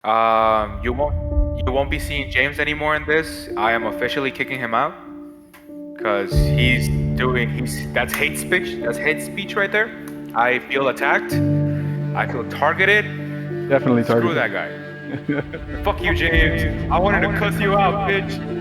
You won't be seeing James anymore in this. I am officially kicking him out because that's hate speech. That's hate speech right there. I feel attacked. I feel targeted. Definitely Screw targeted. that guy. Fuck you, James. I wanted to cuss you out, bitch.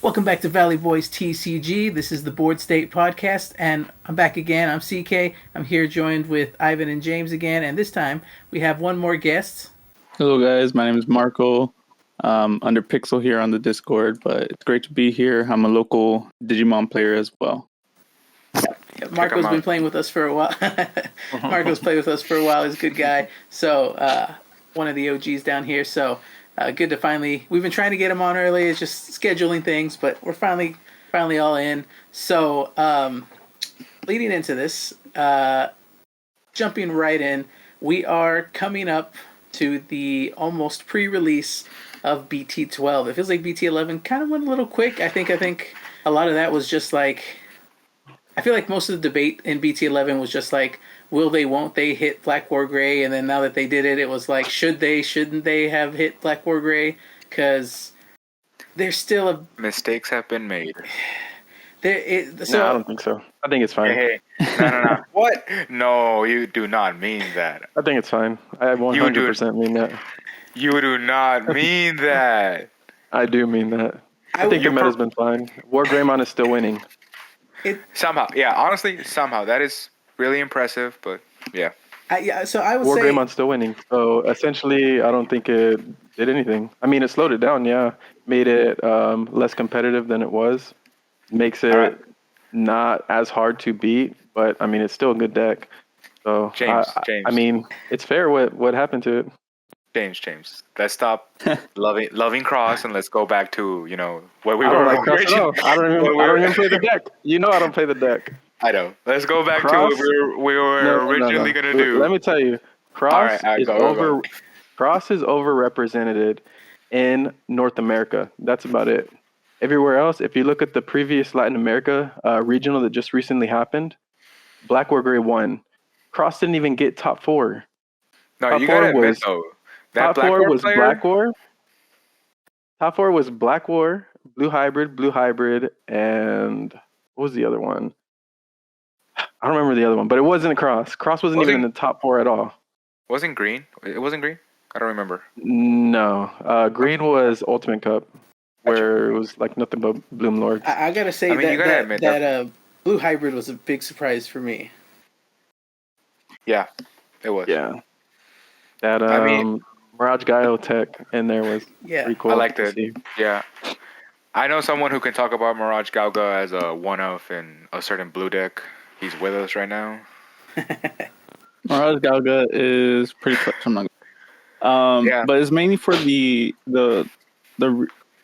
Welcome back to Valley Boys TCG. This is the Board State Podcast, and I'm back again. I'm CK. I'm here joined with Ivan and James again, and this time we have one more guest. Hello, guys. My name is Marco. Under Pixel here on the Discord, but it's great to be here. I'm a local Digimon player as well. Marco's been playing with us for a while. Marco's played with us for a while. He's a good guy. So, one of the OGs down here. So, good to finally. We've been trying to get him on early. It's just scheduling things, but we're finally all in. So, leading into this, jumping right in, we are coming up to the almost pre-release of BT12. It feels like BT11 kind of went a little quick. I think a lot of that was just like. I feel like most of the debate in BT11 was just like, will they, won't they hit Black War Gray? And then now that they did it, it was like, should they, shouldn't they have hit Black War Gray? Because there's still a... Mistakes have been made. No, I don't think so. I think it's fine. Hey. No. What? No, you do not mean that. I think it's fine. I 100% mean that. You do not mean that. I do mean that. I think your meta's been fine. War Greymon is still winning. Somehow, yeah. Honestly, somehow that is really impressive. But yeah, so I would War say Greymon's still winning. So essentially, I don't think it did anything. I mean, it slowed it down. Yeah, made it less competitive than it was. Makes it not as hard to beat. But I mean, it's still a good deck. So James. I mean, it's fair. What happened to it? James. Let's stop loving Cross and let's go back to where we I don't were. like Cross at all. I don't even play the deck. You know I don't play the deck. I know. Let's go back to what we were originally gonna do. Let me tell you, Cross is overrepresented in North America. That's about it. Everywhere else, if you look at the previous Latin America regional that just recently happened, Black War Gray won. Cross didn't even get top 4. No, you gotta admit though. Top 4 was Black War. Top 4 was Black War, Blue Hybrid, and what was the other one? I don't remember the other one, but it wasn't Cross. Cross wasn't even in the top 4 at all. Wasn't Green? It wasn't Green? I don't remember. No. Green was Ultimate Cup, where it was like nothing but Bloom Lords. I gotta say that Blue Hybrid was a big surprise for me. Yeah, it was. Yeah. That Mirage Gaio tech in there was pretty cool. I liked it. Yeah. I know someone who can talk about Mirage Gauga as a one-off in a certain blue deck. He's with us right now. Mirage Gauga is pretty clutch. I'm not but it's mainly for the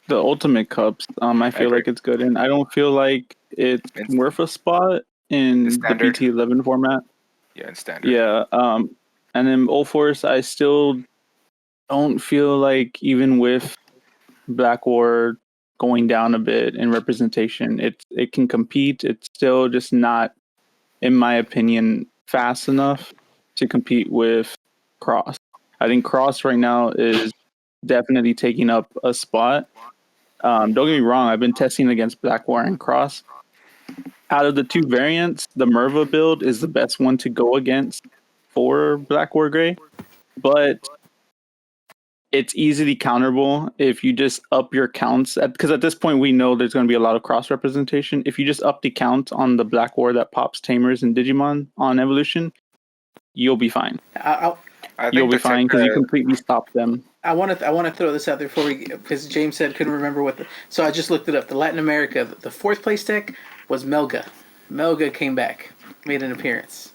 Ultimate Cups. I feel like it's good, and I don't feel like it's worth a spot in the BT11 format. Yeah, in standard. Yeah. And then Ulforce, I still don't feel like, even with Black War going down a bit in representation, it can compete. It's still just not, in my opinion, fast enough to compete with Cross. I think Cross right now is definitely taking up a spot. Don't get me wrong, I've been testing against Black War and Cross. Out of the two variants, the Merva build is the best one to go against for Black War Gray, but it's easily counterable if you just up your counts. Because at this point, we know there's going to be a lot of cross representation. If you just up the count on the Black War that pops Tamers and Digimon on Evolution, you'll be fine. You'll be fine because you completely stop them. I want to throw this out there because James said couldn't remember so I just looked it up. The Latin America, the 4th place deck was Melga. Melga came back, made an appearance.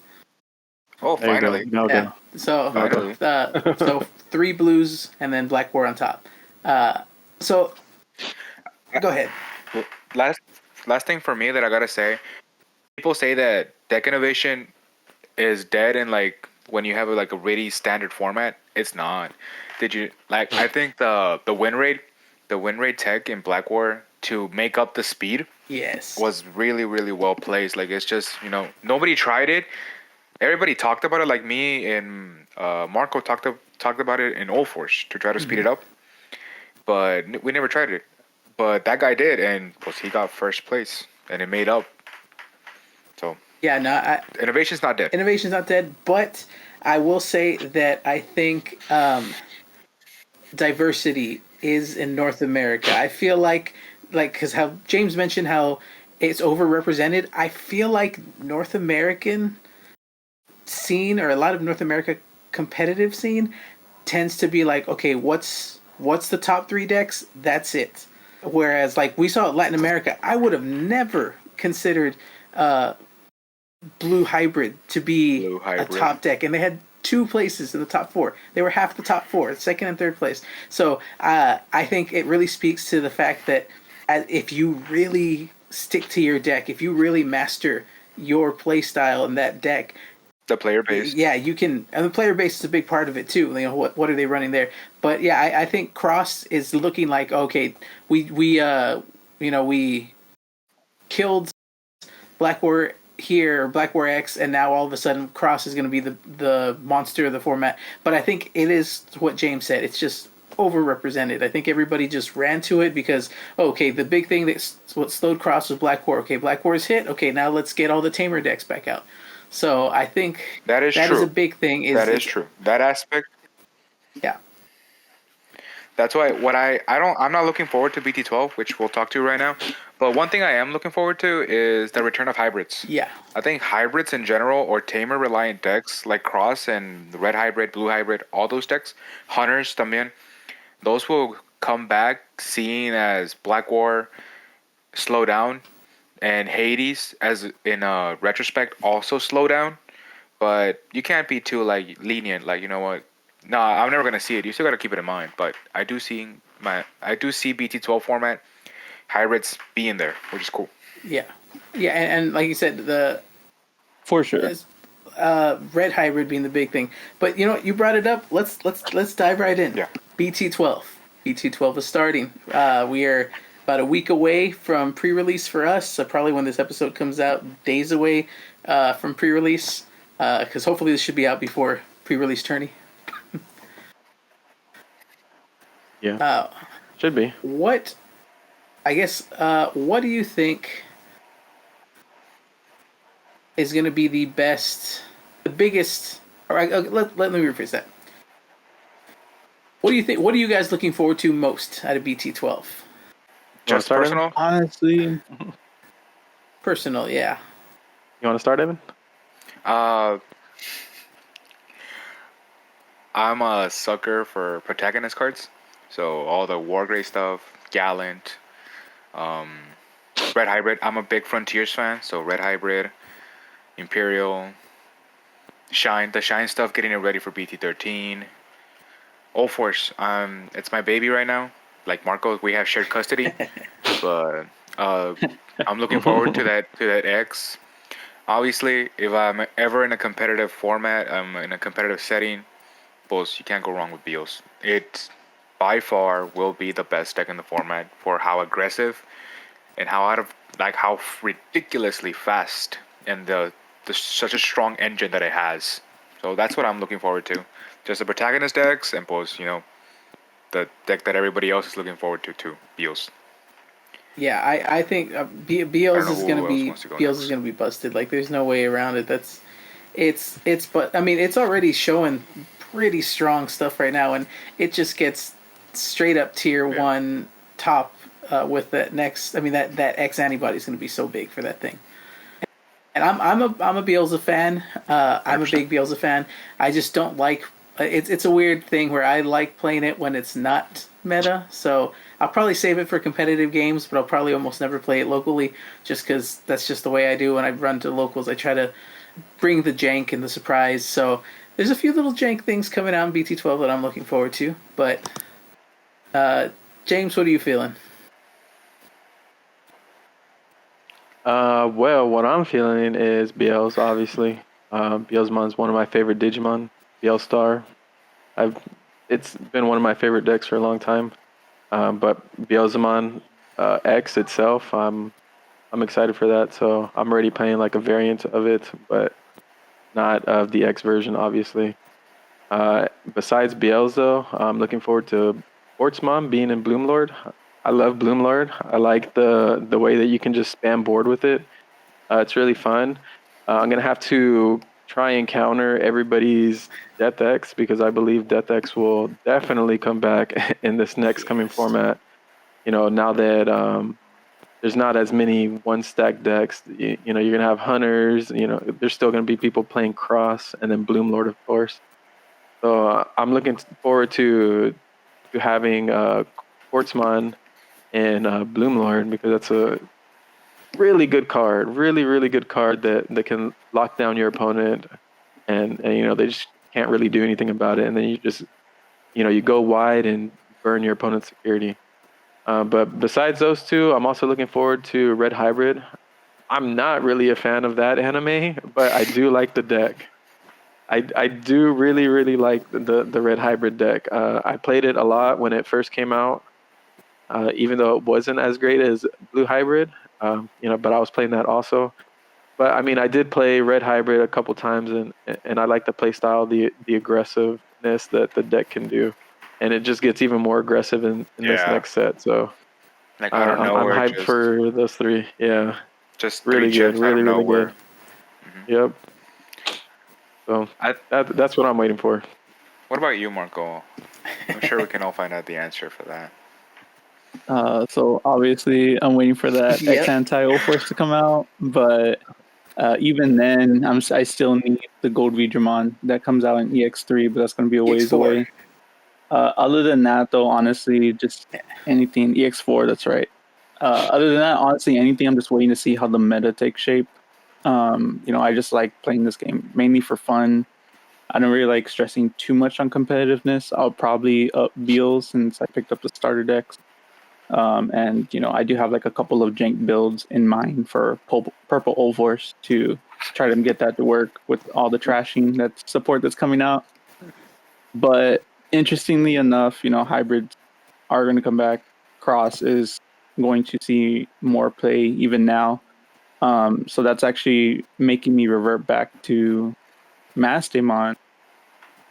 Oh, finally! Yeah. So 3 blues and then Black War on top. So go ahead. Last thing for me that I gotta say, people say that deck innovation is dead in like when you have a really standard format. It's not. I think the win rate tech in Black War to make up the speed Yes. was really, really well placed. Like, it's just, nobody tried it. Everybody talked about it, like me and Marco talked about it in Old Force to try to speed it up, but we never tried it. But that guy did, and he got first place, and it made up. So Yeah, no, innovation's not dead. Innovation's not dead, but I will say that I think diversity is in North America. I feel like because how James mentioned how it's overrepresented. I feel like North American scene, or a lot of North America competitive scene, tends to be like, okay, what's the top 3 decks? That's it. Whereas like we saw Latin America, I would have never considered Blue Hybrid to be a top deck, and they had 2 places in the top 4. They were half the top 4, second and third place. So I think it really speaks to the fact that if you really stick to your deck, if you really master your play style in that deck, the player base, yeah, you can. And the player base is a big part of it too. What are they running there? But yeah, I think Cross is looking like, okay, we killed Black War here, Black War X, and now all of a sudden Cross is going to be the monster of the format. But I think it is what James said. It's just overrepresented. I think everybody just ran to it because, okay, the big thing that's what slowed Cross was Black War. Okay, Black War's hit. Okay, now let's get all the Tamer decks back out. So I think that is a big thing. That is true. That aspect. Yeah. That's why I'm not looking forward to BT12, which we'll talk to right now. But one thing I am looking forward to is the return of hybrids. Yeah. I think hybrids in general, or tamer reliant decks like Cross and the red hybrid, blue hybrid, all those decks, hunters también, those will come back, seeing as Black War slow down and Hades, as in retrospect, also slow down. But you can't be too lenient. Like, you know what? No, I'm never gonna see it. You still gotta keep it in mind. But I do see BT12 format hybrids being there, which is cool. Yeah, yeah, and like you said, for sure, red hybrid being the big thing. But you know what? You brought it up. Let's dive right in. Yeah. BT12. BT12 is starting. We are about a week away from pre-release for us. So probably when this episode comes out, days away from pre-release. Because hopefully this should be out before pre-release tourney. Yeah. Should be. What do you think is going to be the biggest, or let me rephrase that. What do you think? What are you guys looking forward to most out of BT12? Just personal? Honestly. Personal, yeah. You want to start, Evan? I'm a sucker for protagonist cards. So all the Wargrave stuff, Gallant, Red Hybrid. I'm a big Frontiers fan, so Red Hybrid, Imperial, Shine. The Shine stuff, getting it ready for BT13. Old Force. It's my baby right now. Like Marco, we have shared custody, but I'm looking forward to that X. Obviously, if I'm ever in a competitive format, I'm in a competitive setting, you can't go wrong with Bios. It by far will be the best deck in the format for how aggressive and how ridiculously fast and the such a strong engine that it has. So that's what I'm looking forward to. Just the protagonist decks and the deck that everybody else is looking forward to, Bios. Yeah, I think Beals is gonna be busted. Like, there's no way around it. But I mean, it's already showing pretty strong stuff right now, and it just gets straight up tier 1 top with that next. I mean, that X antibody is gonna be so big for that thing. And I'm a Bielsa fan. I'm a big Bielsa fan. I just don't like. It's a weird thing where I like playing it when it's not meta. So I'll probably save it for competitive games, but I'll probably almost never play it locally, just because that's just the way I do when I run to locals. I try to bring the jank and the surprise. So there's a few little jank things coming out in BT12 that I'm looking forward to. But James, what are you feeling? Well, what I'm feeling is BL's, obviously. Beelzemon's one of my favorite Digimon. Beelstar. It's been one of my favorite decks for a long time. But Beelzemon, X itself, I'm excited for that. So I'm already playing like a variant of it, but not of the X version, obviously. Besides BLs though, I'm looking forward to Sportsmom being in Bloomlord. I love Bloomlord. I like the way that you can just spam board with it. It's really fun. I'm gonna have to try and counter everybody's Death X because I believe Death X will definitely come back in this next coming format. Now that there's not as many one stack decks, you're gonna have hunters. There's still gonna be people playing Cross and then Bloomlord, of course. So I'm looking forward to having Sportsman and Bloomlord because that's a really good card, really really good card that can lock down your opponent, and they just can't really do anything about it, and then you just you go wide and burn your opponent's security. But besides those two, I'm also looking forward to Red Hybrid. I'm not really a fan of that anime, but I do like the deck. I do really really like the Red Hybrid deck. I played it a lot when it first came out, even though it wasn't as great as Blue Hybrid. But I was playing that also. But I mean, I did play Red Hybrid a couple times, and I like the play style, the aggressiveness that the deck can do, and it just gets even more aggressive in this Yeah. next set. So Like out of I'm nowhere, hyped for those three. Yeah, just three really good, chips out of really really nowhere. good. Yep. So I, that's what I'm waiting for. what about you, Marco? I'm sure we can all find out the answer for that. So obviously, I'm waiting for that Yep. X anti Force to come out, but even then, I still need the Gold Digimon that comes out in EX3, but that's going to be a ways X4. away. Other than that, though, honestly, just anything EX4. That's right. Other than that, honestly, anything. I'm just waiting to see how the meta takes shape. I just like playing this game mainly for fun. I don't really like stressing too much on competitiveness. I'll probably up Beals since I picked up the starter decks. And I do have like a couple of jank builds in mind for Purple Olforce to try to get that to work with all the trashing support that's coming out. But interestingly enough, hybrids are going to come back. Cross is going to see more play even now. So that's actually making me revert back to Mastemon.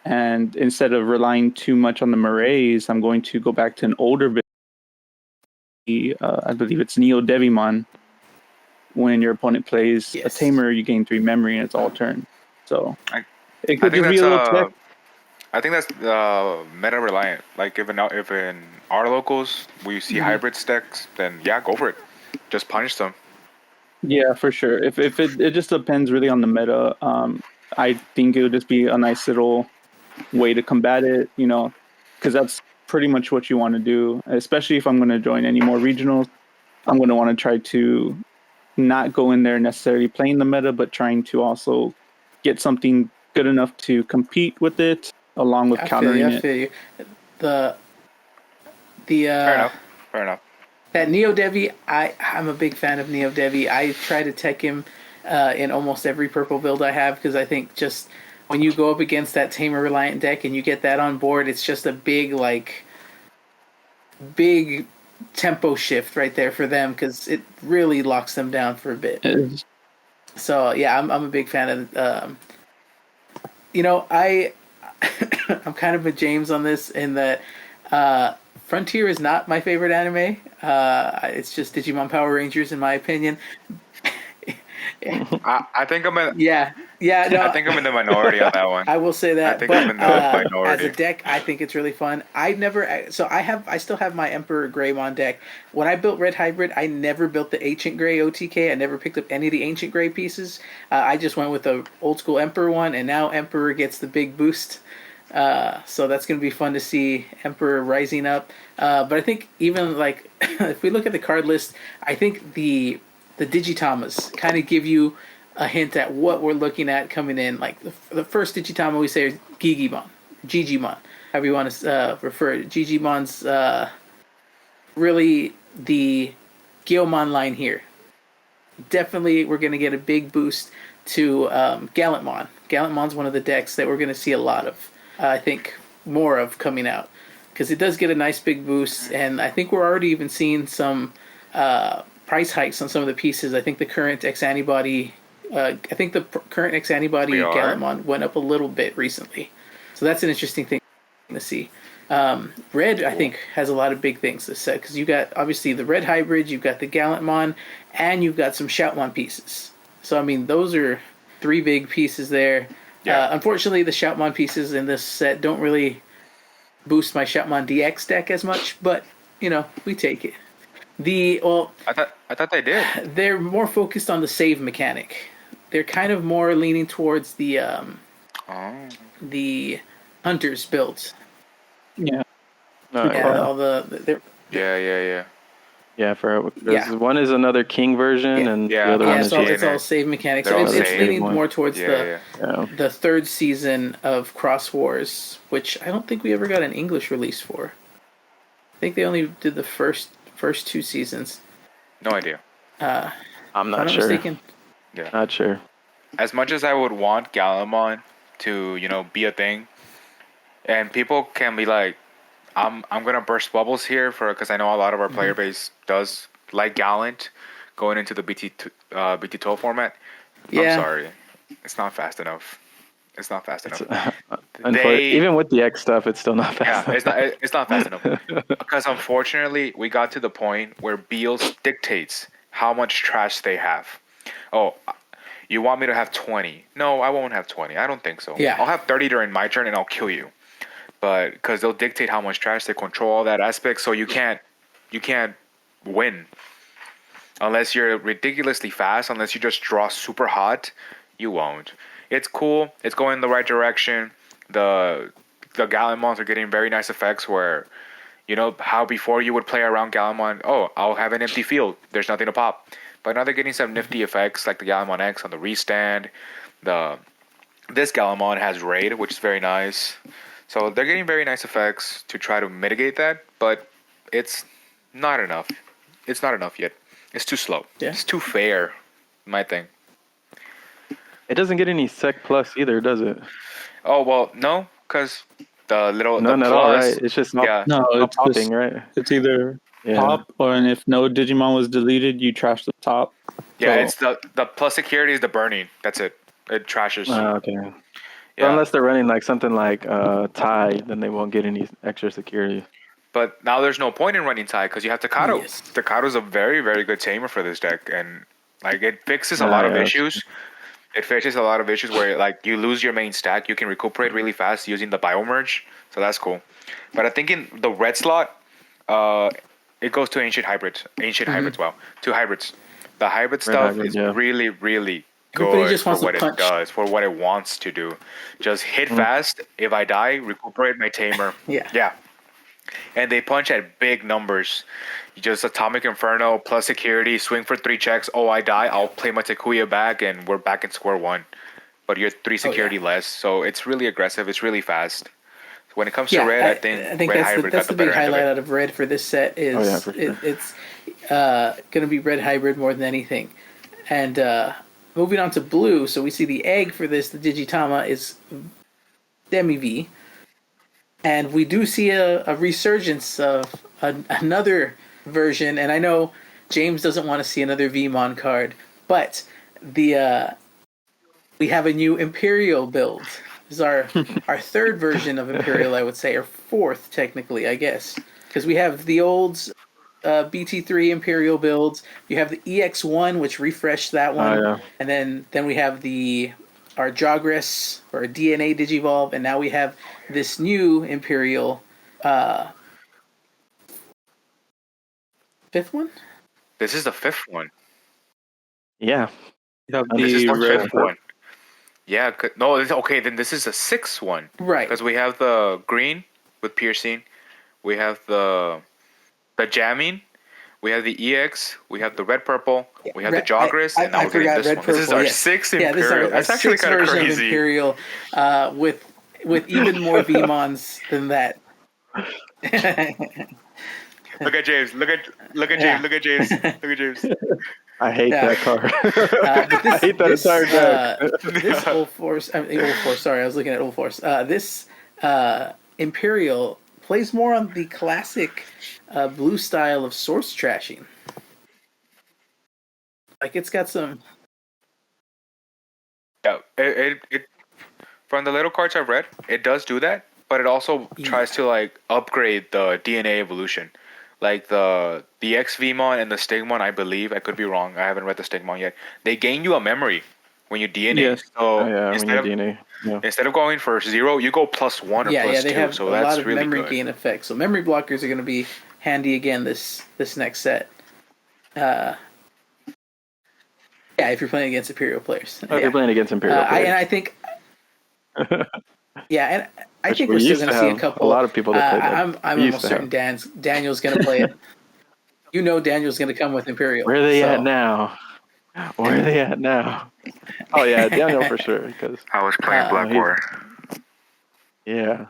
And instead of relying too much on the Marays, I'm going to go back to an older build. I believe it's Neo Devimon. When your opponent plays a Tamer, you gain 3 memory and it's all turn. So it could just be a little tech. I think that's meta reliant. Like if in our locals we see hybrid stacks, then yeah, go for it. Just punish them. Yeah, for sure. If it just depends really on the meta. I think it would just be a nice little way to combat it, because that's pretty much what you want to do. Especially if I'm going to join any more regionals, I'm going to want to try to not go in there necessarily playing the meta, but trying to also get something good enough to compete with it, along with countering it. I feel you. The Fair enough. That Neo Devi, I'm a big fan of Neo Devi. I try to tech him in almost every purple build I have because I think just when you go up against that Tamer reliant deck and you get that on board, it's just a big tempo shift right there for them because it really locks them down for a bit. So yeah, I'm a big fan of. I'm kind of a James on this in that Frontier is not my favorite anime. It's just Digimon Power Rangers in my opinion. I think I'm in. Yeah. No, I think I'm in the minority on that one. I will say that. I think but I'm in the minority. as a deck, I think it's really fun. I still have my Emperor Greymon deck. When I built Red Hybrid, I never built the Ancient Grey OTK. I never picked up any of the Ancient Grey pieces. I just went with the old school Emperor one, and now Emperor gets the big boost. So that's going to be fun to see Emperor rising up. But I think even like if we look at the card list, I think the Digitamas kind of give you a hint at what we're looking at coming in. Like the first Digitama we say is Gigimon, however you want to refer it. Gigimon's really the Guilmon line here. Definitely we're going to get a big boost to Gallantmon. Gallantmon's one of the decks that we're going to see a lot of, I think, more of coming out. Because it does get a nice big boost, and I think we're already even seeing some price hikes on some of the pieces. I think the current X antibody, current X We antibody are. Gallimon went up a little bit recently, so that's an interesting thing to see. Red, I think, has a lot of big things this set because you got obviously the red hybrid, you've got the Gallantmon, and you've got some Shoutmon pieces. So I mean, those are three big pieces there. Yeah. Unfortunately, the Shoutmon pieces in this set don't really boost my Shoutmon DX deck as much, but we take it. I thought they did. They're more focused on the save mechanic. They're kind of more leaning towards Oh. the hunters builds. Yeah. Yeah, all the Yeah. Yeah, Yeah. one is another king version, Yeah. and Yeah, the other I'm one it's is all seeing it's all it. save mechanics. They're all It's save. leaning one. more towards Yeah. the third season of Cross Wars, which I don't think we ever got an English release for. I think they only did the first two seasons. No idea. I'm If I'm not not sure. mistaken. Yeah. Not sure. As much as I would want Gallimon to, be a thing, and people can be like, I'm gonna burst bubbles here because I know a lot of our player base does like Gallant going into the BT12 format. Yeah. I'm sorry, it's not fast enough. It's not fast enough. Even with the X stuff, it's still not fast. Yeah, it's not fast enough because unfortunately we got to the point where Beals dictates how much trash they have. Oh, you want me to have 20? No, I won't have 20. I don't think so. Yeah. I'll have 30 during my turn and I'll kill you. But because they'll dictate how much trash, they control all that aspect, so you can't win unless you're ridiculously fast. Unless you just draw super hot, you won't. It's cool. It's going in the right direction. The Gallimons are getting very nice effects where, how before you would play around Gallimon, oh, I'll have an empty field. There's nothing to pop. But now they're getting some nifty effects like the Gallimon X on the restand. This Gallimon has raid, which is very nice. So they're getting very nice effects to try to mitigate that, but it's not enough. It's not enough yet. It's too slow. Yeah. It's too fair, my thing. It doesn't get any Sec Plus either, does it? Oh, well, no, because the None the at all, plus, right? It's just not, yeah. No, not it's popping, just, right? it's either Yeah. pop and if no Digimon was deleted, you trash the top. Yeah, So- it's the plus security is the burning. That's it. It trashes. Okay. So Yeah. unless they're running like something like Tide, then they won't get any extra security. But now there's no point in running Tide because you have Takato. Yes. Takato's a very, very good tamer for this deck, and it fixes a lot of issues. It fixes a lot of issues where you lose your main stack, you can recuperate really fast using the biomerge, so that's cool. But I think in the red slot, it goes to ancient hybrids. Well, two hybrids. The hybrid stuff hybrid, is yeah. really, really Everybody good just for wants to what it punch. does, for what it wants to do. Just hit fast. If I die, recuperate my tamer. Yeah. And they punch at big numbers. You just Atomic Inferno plus security, swing for 3 checks. Oh, I die. I'll play my Takuya back, and we're back in square one. But you're 3 security less, so it's really aggressive. It's really fast. When it comes to red, I think red hybrid that's got the the big better end of highlight it. out of red for this set is yeah, for sure. it's going to be red hybrid more than anything. And moving on to blue, so we see the egg for this, the Digitama, is Demi V. And we do see a resurgence of another version, and I know James doesn't want to see another Vmon card, but we have a new Imperial build. This is our third version of Imperial, I would say, or fourth technically, I guess, because we have the old BT3 Imperial builds. You have the EX1, which refreshed that one, yeah. and then we have our Jogress or DNA Digivolve, and now we have this new Imperial fifth one. This is the 5th one. Yeah. You have This is the the red 5th one. Yeah. No. Okay. Then this is the 6th one. Right. Because we have the green with piercing. We have the jamming. We have the EX. We have the red purple. We have the Jogress. And now we're getting this one. This is our 6th Imperial. This is our That's actually sixth kind of version crazy. of Imperial with even more Vmons than that. Look at James. Look at James. Yeah. Look at James. Look at James. I hate Yeah. that card. But I hate that entire deck. This Old Force, Old Force. Sorry, I was looking at Old Force. This Imperial plays more on the classic blue style of source trashing. Like it's got some. Yeah, it from the little cards I've read, it does do that, but it also tries to like upgrade the DNA evolution. Like the XVmon and the Stigmon, I believe, I could be wrong. I haven't read the Stigmon yet. They gain you a memory when you DNA. Yes. Oh So yeah, when you're DNA. Yeah. instead of going for 0, you go +1 or Yeah, +2. they have So a that's lot of really memory good. gain effects. So memory blockers are going to be handy again this next set. Yeah, if you're playing against Imperial players. Oh, if you're playing against Imperial players. I think. Yeah, and I Which think we we're still used going to to see a have couple. a lot of people that played that. I'm We used almost to certain have. Daniel's going to play it. You know Daniel's going to come with Imperial. Where are they at now? Where are they at now? Oh yeah, Daniel for sure. Because I was playing Black he's- War. yeah,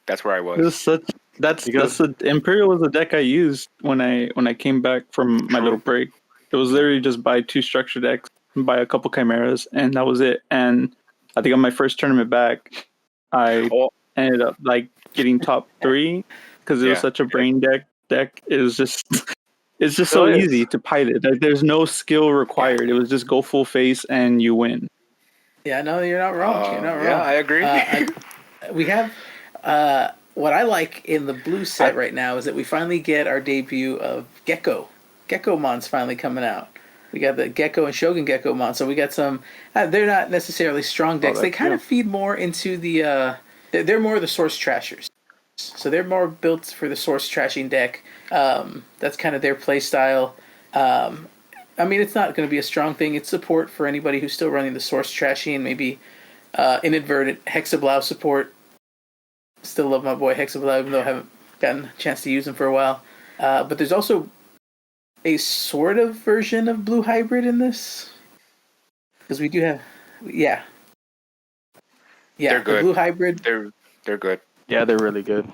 That's where I It was. was such that's Because- the Imperial was the deck I used when I came back from my True. little break. It was literally just buy 2 structure decks, buy a couple chimeras, and that was it. And I think on my first tournament back, I Oh, ended up like getting top 3 because it was Yeah. such a brain deck. It was just it's just Still so is. easy to pilot. Like, there's no skill required. It was just go full face and you win. Yeah, no, you're not wrong. You're not wrong. yeah, I agree. We have what I like in the blue set right now is that we finally get our debut of Gecko. Geckomon's finally coming out. We got the Gecko and Shogun Geckomon, so we got some. They're not necessarily strong decks. They kind of feed more into the. They're more the source trashers, so they're more built for the source trashing deck. That's kind of their play style. I mean, it's not going to be a strong thing. It's support for anybody who's still running the source trashing, maybe inadvertent Hexablau support. Still love my boy Hexablau, even though I haven't gotten a chance to use him for a while. But there's also a sort of version of Blue Hybrid in this. Because we do have... Yeah. Yeah, They're good. The Blue Hybrid. They're good. Yeah, they're really good.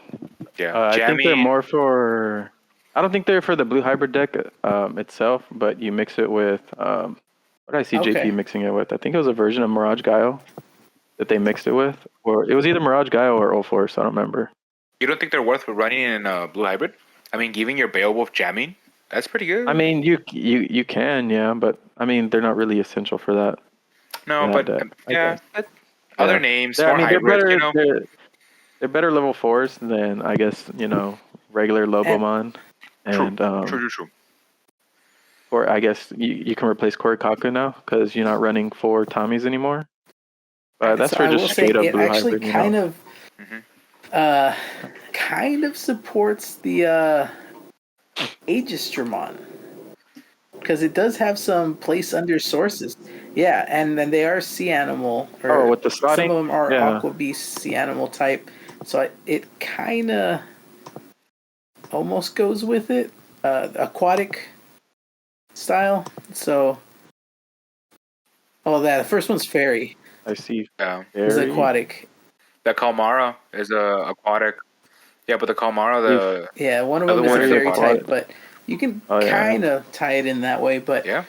Yeah. I think they're Jammy. more for. I don't think they're for the blue hybrid deck itself, but you mix it with. What did I see JP mixing it with? I think it was a version of Mirage Guile that they mixed it with, or it was either Mirage Guile or Force. I don't remember. You don't think they're worth running in Blue Hybrid? I mean, giving your Beowulf jamming, that's pretty good. I mean, you can, yeah, but I mean, they're not really essential for that. no, for that but deck, I yeah, guess. other names, I more mean, they're hybrids, better. you know. They're better level 4s than I guess regular Lobomon, and True. or I guess you can replace Korikaku now because you're not running 4 Tommies anymore. That's So for I will just say straight up it blue actually hybrid. kind of supports the Aegistramon. Because it does have some place under sources. Yeah, and then they are sea animal. Or with the slotting? Some of them are Yeah. aqua beast sea animal type. So it kind of almost goes with it. Aquatic style. So, the first one's fairy. I see. Yeah. It's Fairy. aquatic. The Kalmara is aquatic. Yeah, but the Kalmara, Yeah, one of other them is one a is fairy aquatic. type, but you can Oh, yeah. kind of tie it in that way. But yeah.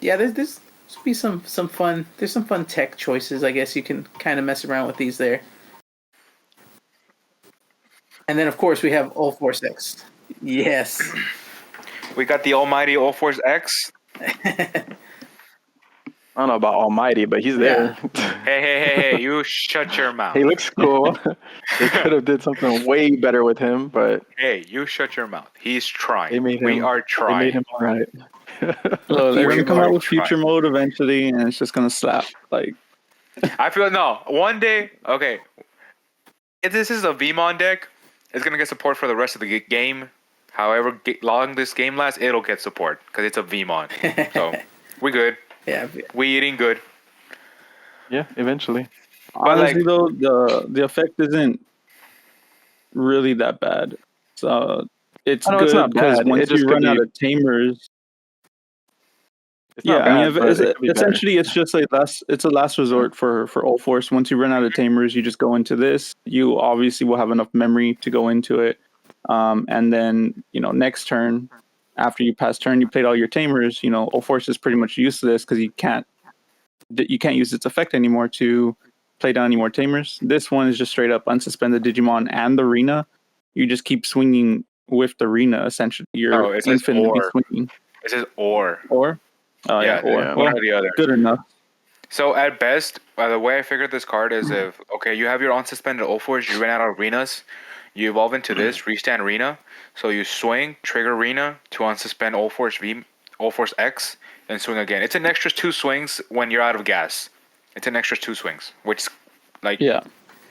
there's be some fun. There's some fun tech choices. I guess you can kind of mess around with these there. And then of course we have All Force X. Yes. We got the almighty All Force X. I don't know about Almighty, but he's there. Hey, you shut your mouth. He looks cool. They could have did something way better with him, but Hey, you shut your mouth. He's trying. they made him. We are They trying. made him all right. So they're gonna come Future out with mode. future mode eventually, and it's just gonna slap. Like, I feel one day. Okay, if this is a Vmon deck, it's gonna get support for the rest of the game. However long this game lasts, it'll get support because it's a Vmon. So we good. Yeah. We eating good. Yeah, eventually. honestly though, the effect isn't really that bad. So it's I know good it's not because bad. once It just you could run out be. of tamers, It's not I bad, mean, but it could be better. essentially it's just like it's a last resort for all force. Once you run out of tamers, you just go into this. You obviously will have enough memory to go into it, and then next turn, after you pass turn, you played all your tamers. All force is pretty much useless because you can't use its effect anymore to play down any more tamers. This one is just straight up unsuspend the Digimon and the arena. You just keep swinging with the arena. Essentially, you're it says infinitely or. swinging. It says or. Or Oh yeah, or yeah. one well, or the other. good enough. So at best, the way I figured this card is if okay, you have your unsuspended O4s, you ran out of arenas, you evolve into this restand arena. So you swing, trigger arena to unsuspend O4's V, O4's X, and swing again. It's an extra 2 swings when you're out of gas. It's an extra 2 swings, which like Yeah,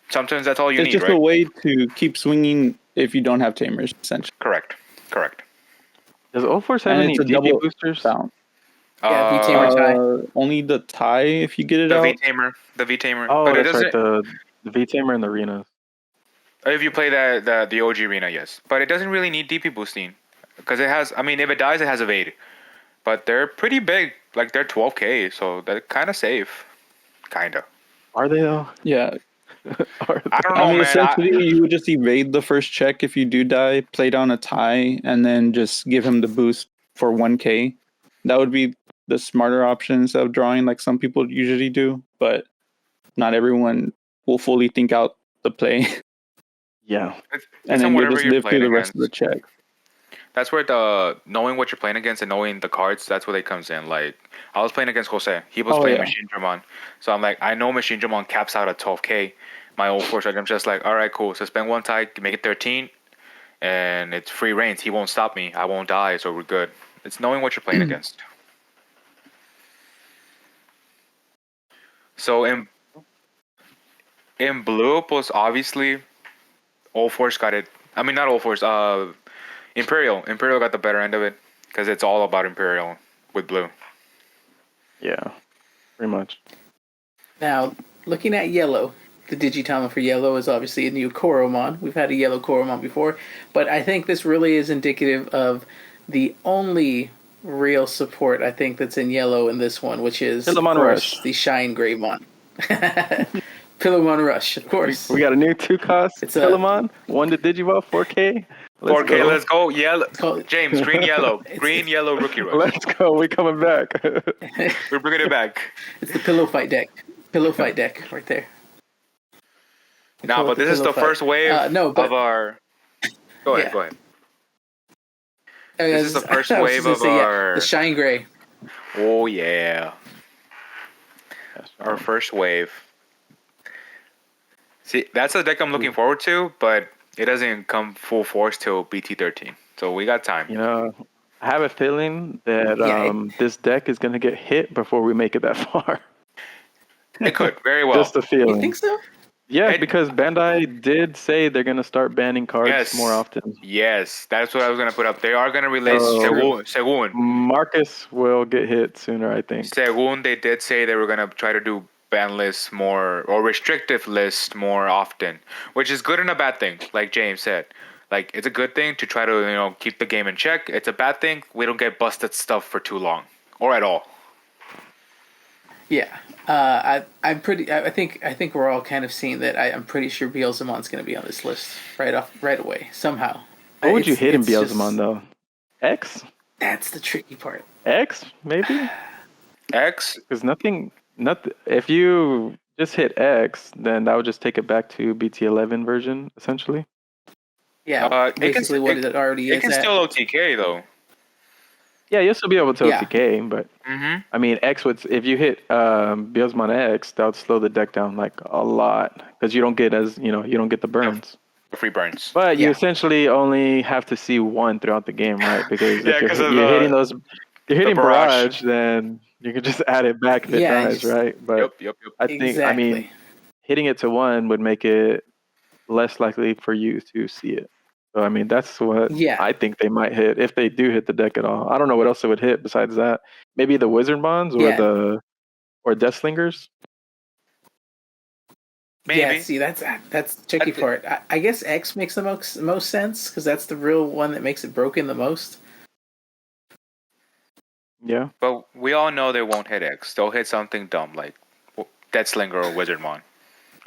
sometimes that's all you it's need, just right? a way to keep swinging if you don't have tamers, essentially. Correct. Correct. Does O-Force have And any it's a DP double boosters? bounce. Yeah, V-Tamer tie. Only the tie if you get it The V out. tamer, the V tamer, Oh, but it that's right. doesn't. The V-Tamer and the arenas. If you play the OG arena, yes, but it doesn't really need DP boosting because it has. I mean, if it dies, it has evade, but they're pretty big. Like they're 12k, so they're kind of safe, kinda. Are they though? Yeah, Are I don't I know, mean, man. essentially, you would just evade the first check if you do die, play down a tie, and then just give him the boost for 1k. That would be the smarter option instead of drawing like some people usually do, but not everyone will fully think out the play. Yeah. It's, And it's then on you whatever just you're live through playing the rest of the against. check. That's where the knowing what you're playing against and knowing the cards. That's where they comes in. Like I was playing against Jose. He was Oh, playing yeah. Machine Dramon, so I'm like, I know Machine Dramon caps out at 12k. My old force, I'm just like, all right, cool. Suspend one tie, make it 13, and it's free reigns. He won't stop me. I won't die, so we're good. It's knowing what you're playing against. So in blue was obviously all force got it. I mean, not all force. Imperial. Imperial got the better end of it because it's all about Imperial with blue. Yeah. Pretty much. Now, looking at yellow, the Digitama for yellow is obviously a new Koromon. We've had a yellow Koromon before, but I think this really is indicative of the only real support I think that's in yellow in this one, which is, of Pillamon course, Rush. the Shine Greymon. Pillowmon Rush, of course. We got a new 2-cost It's a- Pillamon. 1 to Digivolve, 4K. Let's 4K, go. let's go. Yellow. called- James, green, yellow. Green, it's- yellow, rookie rush. Let's go. We coming back. We're bringing it back. It's the Pillow Fight deck. Pillow Fight deck right there. They Nah, call it but this is Pillow the Fight. first wave No, but of our. Go ahead, Yeah. go ahead. this is the first wave of yeah, our- the Shine Gray. Oh, yeah. Our first wave. See, that's a deck I'm looking forward to, but it doesn't come full force till BT13. So we got time. You know, I have a feeling that Yeah, this deck is going to get hit before we make it that far. It could, very well. Just a feeling. You think so? Yeah, It- because Bandai did say they're going to start banning cards Yes. more often. Yes, that's what I was going to put up. They are going to release So- Segun. Marcus will get hit sooner, I think. Segun, they did say they were going to try to do ban lists more or restrictive lists more often, which is good and a bad thing, like James said. Like, it's a good thing to try to, keep the game in check. It's a bad thing we don't get busted stuff for too long or at all. Yeah. I'm pretty. I think we're all kind of seeing that. I'm pretty sure Beelzemon's going to be on this list right away somehow. What would you hit in It's just- Beelzemon, though? X? That's the tricky part. X, maybe? X, Because if you just hit X, then that would just take it back to BT11 version, essentially. Yeah, it can- basically what it already it is. can at. still OTK though. Yeah, you'll still be able to Yeah. OTK, but Mm-hmm. I mean, X would, if you hit Beelzemon X, that would slow the deck down like a lot because you don't get you don't get the burns. Free burns. But you Yeah. essentially only have to see one throughout the game, right? Because Yeah, if 'cause you're, of you're the- hitting those, you're hitting barrage. barrage, then you can just add it back if it Yeah, dies, just- right? But Yep. I think, Exactly. I mean, hitting it to 1 would make it less likely for you to see it. So I mean, that's what Yeah. I think they might hit if they do hit the deck at all. I don't know what else they would hit besides that. Maybe the Wizard Bonds or Yeah. or Death Slingers. Maybe. Yeah, see, that's the tricky part. I guess X makes the most sense because that's the real one that makes it broken the most. Yeah. But we all know they won't hit X. They'll hit something dumb like Death Slinger or Wizardmon.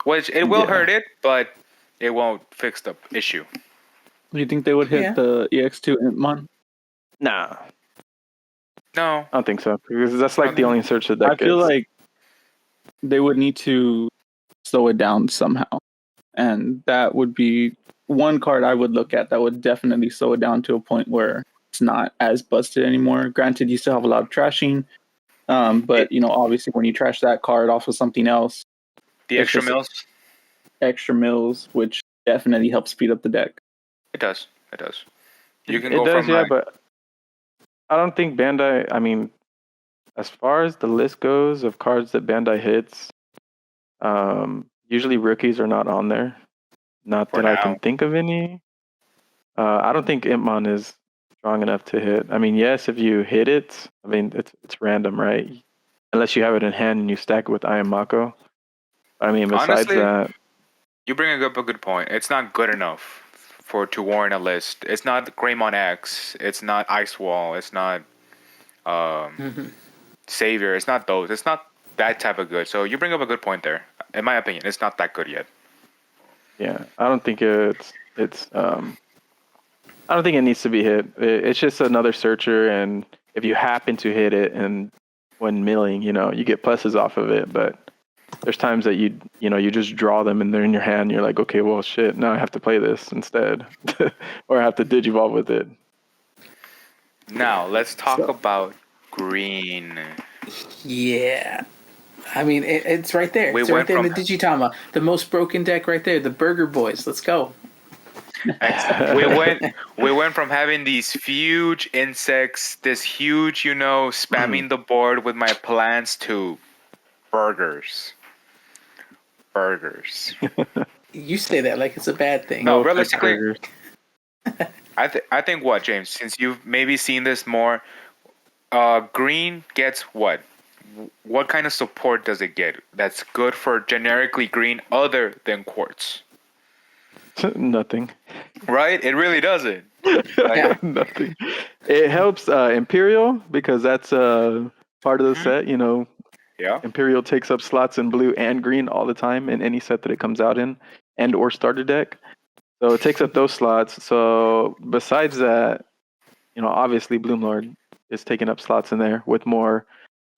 Which it will Yeah. hurt it, but it won't fix the issue. Do you think they would hit Yeah. the EX2 Impmon? Nah, No. I don't think so because that's like the only search that I feel gets. like they would need to slow it down somehow. And that would be one card I would look at that would definitely slow it down to a point where it's not as busted anymore. Granted, you still have a lot of trashing, But obviously, when you trash that card off of something else, The it's extra just mills. extra mills, which definitely helps speed up the deck. It does. It does. You can It go does, from yeah, like but I don't think Bandai. I mean, as far as the list goes of cards that Bandai hits, usually rookies are not on there. Not for that I now. can think of any. I don't think Impmon is strong enough to hit. I mean, yes, if you hit it, I mean it's random, right? Unless you have it in hand and you stack it with Ayamako. I mean, besides Honestly, that, you bring up a good point. It's not good enough to warrant a list. It's not Greymon X. It's not Ice Wall. It's not Savior. It's not those. It's not that type of good. So you bring up a good point there. In my opinion, it's not that good yet. yeah, I don't think it's I don't think it needs to be hit. It's just another searcher, and if you happen to hit it, and when milling, you get pluses off of it. But there's times that you just draw them and they're in your hand. And you're like, okay, well, shit, now I have to play this instead, or I have to digivolve with it. Now let's talk So- about green. Yeah. I mean, it's right there. We It's right went there in the from Digitama. The most broken deck right there. The Burger Boys. Let's go. we went from having these huge insects, this huge, spamming the board with my plants to burgers. Burgers. You say that like it's a bad thing. No, No offense, realistically, burgers. I think what, James, since you've maybe seen this more, green gets what? What kind of support does it get that's good for generically green other than quartz? Nothing. Right? It really doesn't. Yeah. Nothing. It helps Imperial because that's part of the set. Yeah. Imperial takes up slots in blue and green all the time in any set that it comes out in, and or starter deck. So it takes up those slots. So besides that, obviously Bloomlord is taking up slots in there with more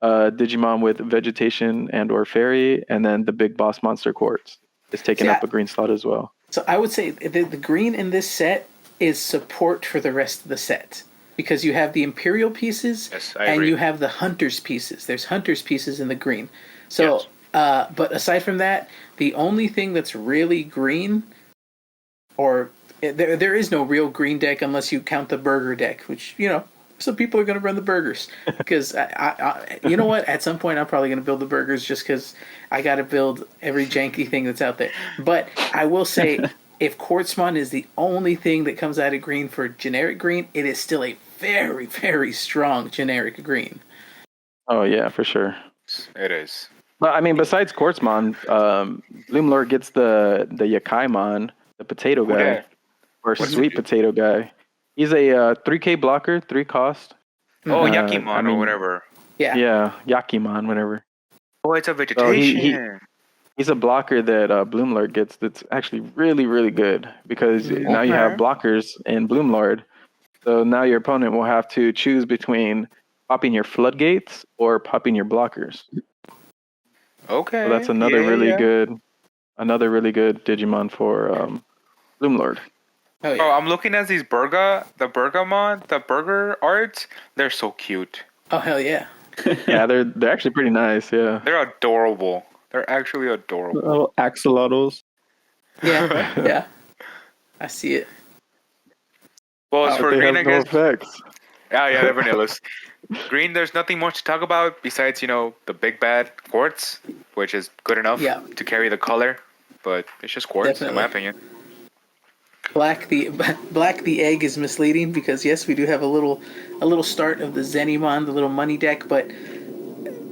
Digimon with vegetation and or fairy, and then the big boss monster quartz is taking up a green slot as well. So I would say the green in this set is support for the rest of the set. Because you have the Imperial pieces Yes, I and agree. you have the Hunters pieces. There's Hunters pieces in the green. So, Yes. but aside from that, the only thing that's really green, or there is no real green deck unless you count the burger deck, which, some people are going to run the burgers. Because, you know what? At some point, I'm probably going to build the burgers just because I got to build every janky thing that's out there. But I will say, if Quartzmon is the only thing that comes out of green for generic green, it is still a very, very strong generic green. Oh yeah, for sure. It is. But I mean, besides Quartzmon, Bloomlord gets the Yakaimon, the potato guy, that? or sweet potato guy. He's a 3K blocker, 3 cost. Oh, Yakimon I mean, or whatever. Yeah. Yeah, Yakimon, whatever. Oh, it's a So vegetation. he's a blocker that Bloomlord gets that's actually really, really good because now you have blockers in Bloomlord. So now your opponent will have to choose between popping your floodgates or popping your blockers. Okay. So that's another really good Digimon for Bloomlord. Oh, yeah. Oh, I'm looking at these the burger arts. They're so cute. Oh, hell yeah. Yeah, they're actually pretty nice. Yeah. They're adorable. They're actually adorable. Oh, axolotls. Yeah. Yeah. I see it. Well, as But for they green, have I no guess. effects. Yeah, they're vanillas. Green, there's nothing much to talk about besides, the big bad quartz, which is good enough to carry the color. But it's just quartz, in my Definitely. opinion. Black the egg is misleading because yes, we do have a little start of the Zenimon, the little money deck, but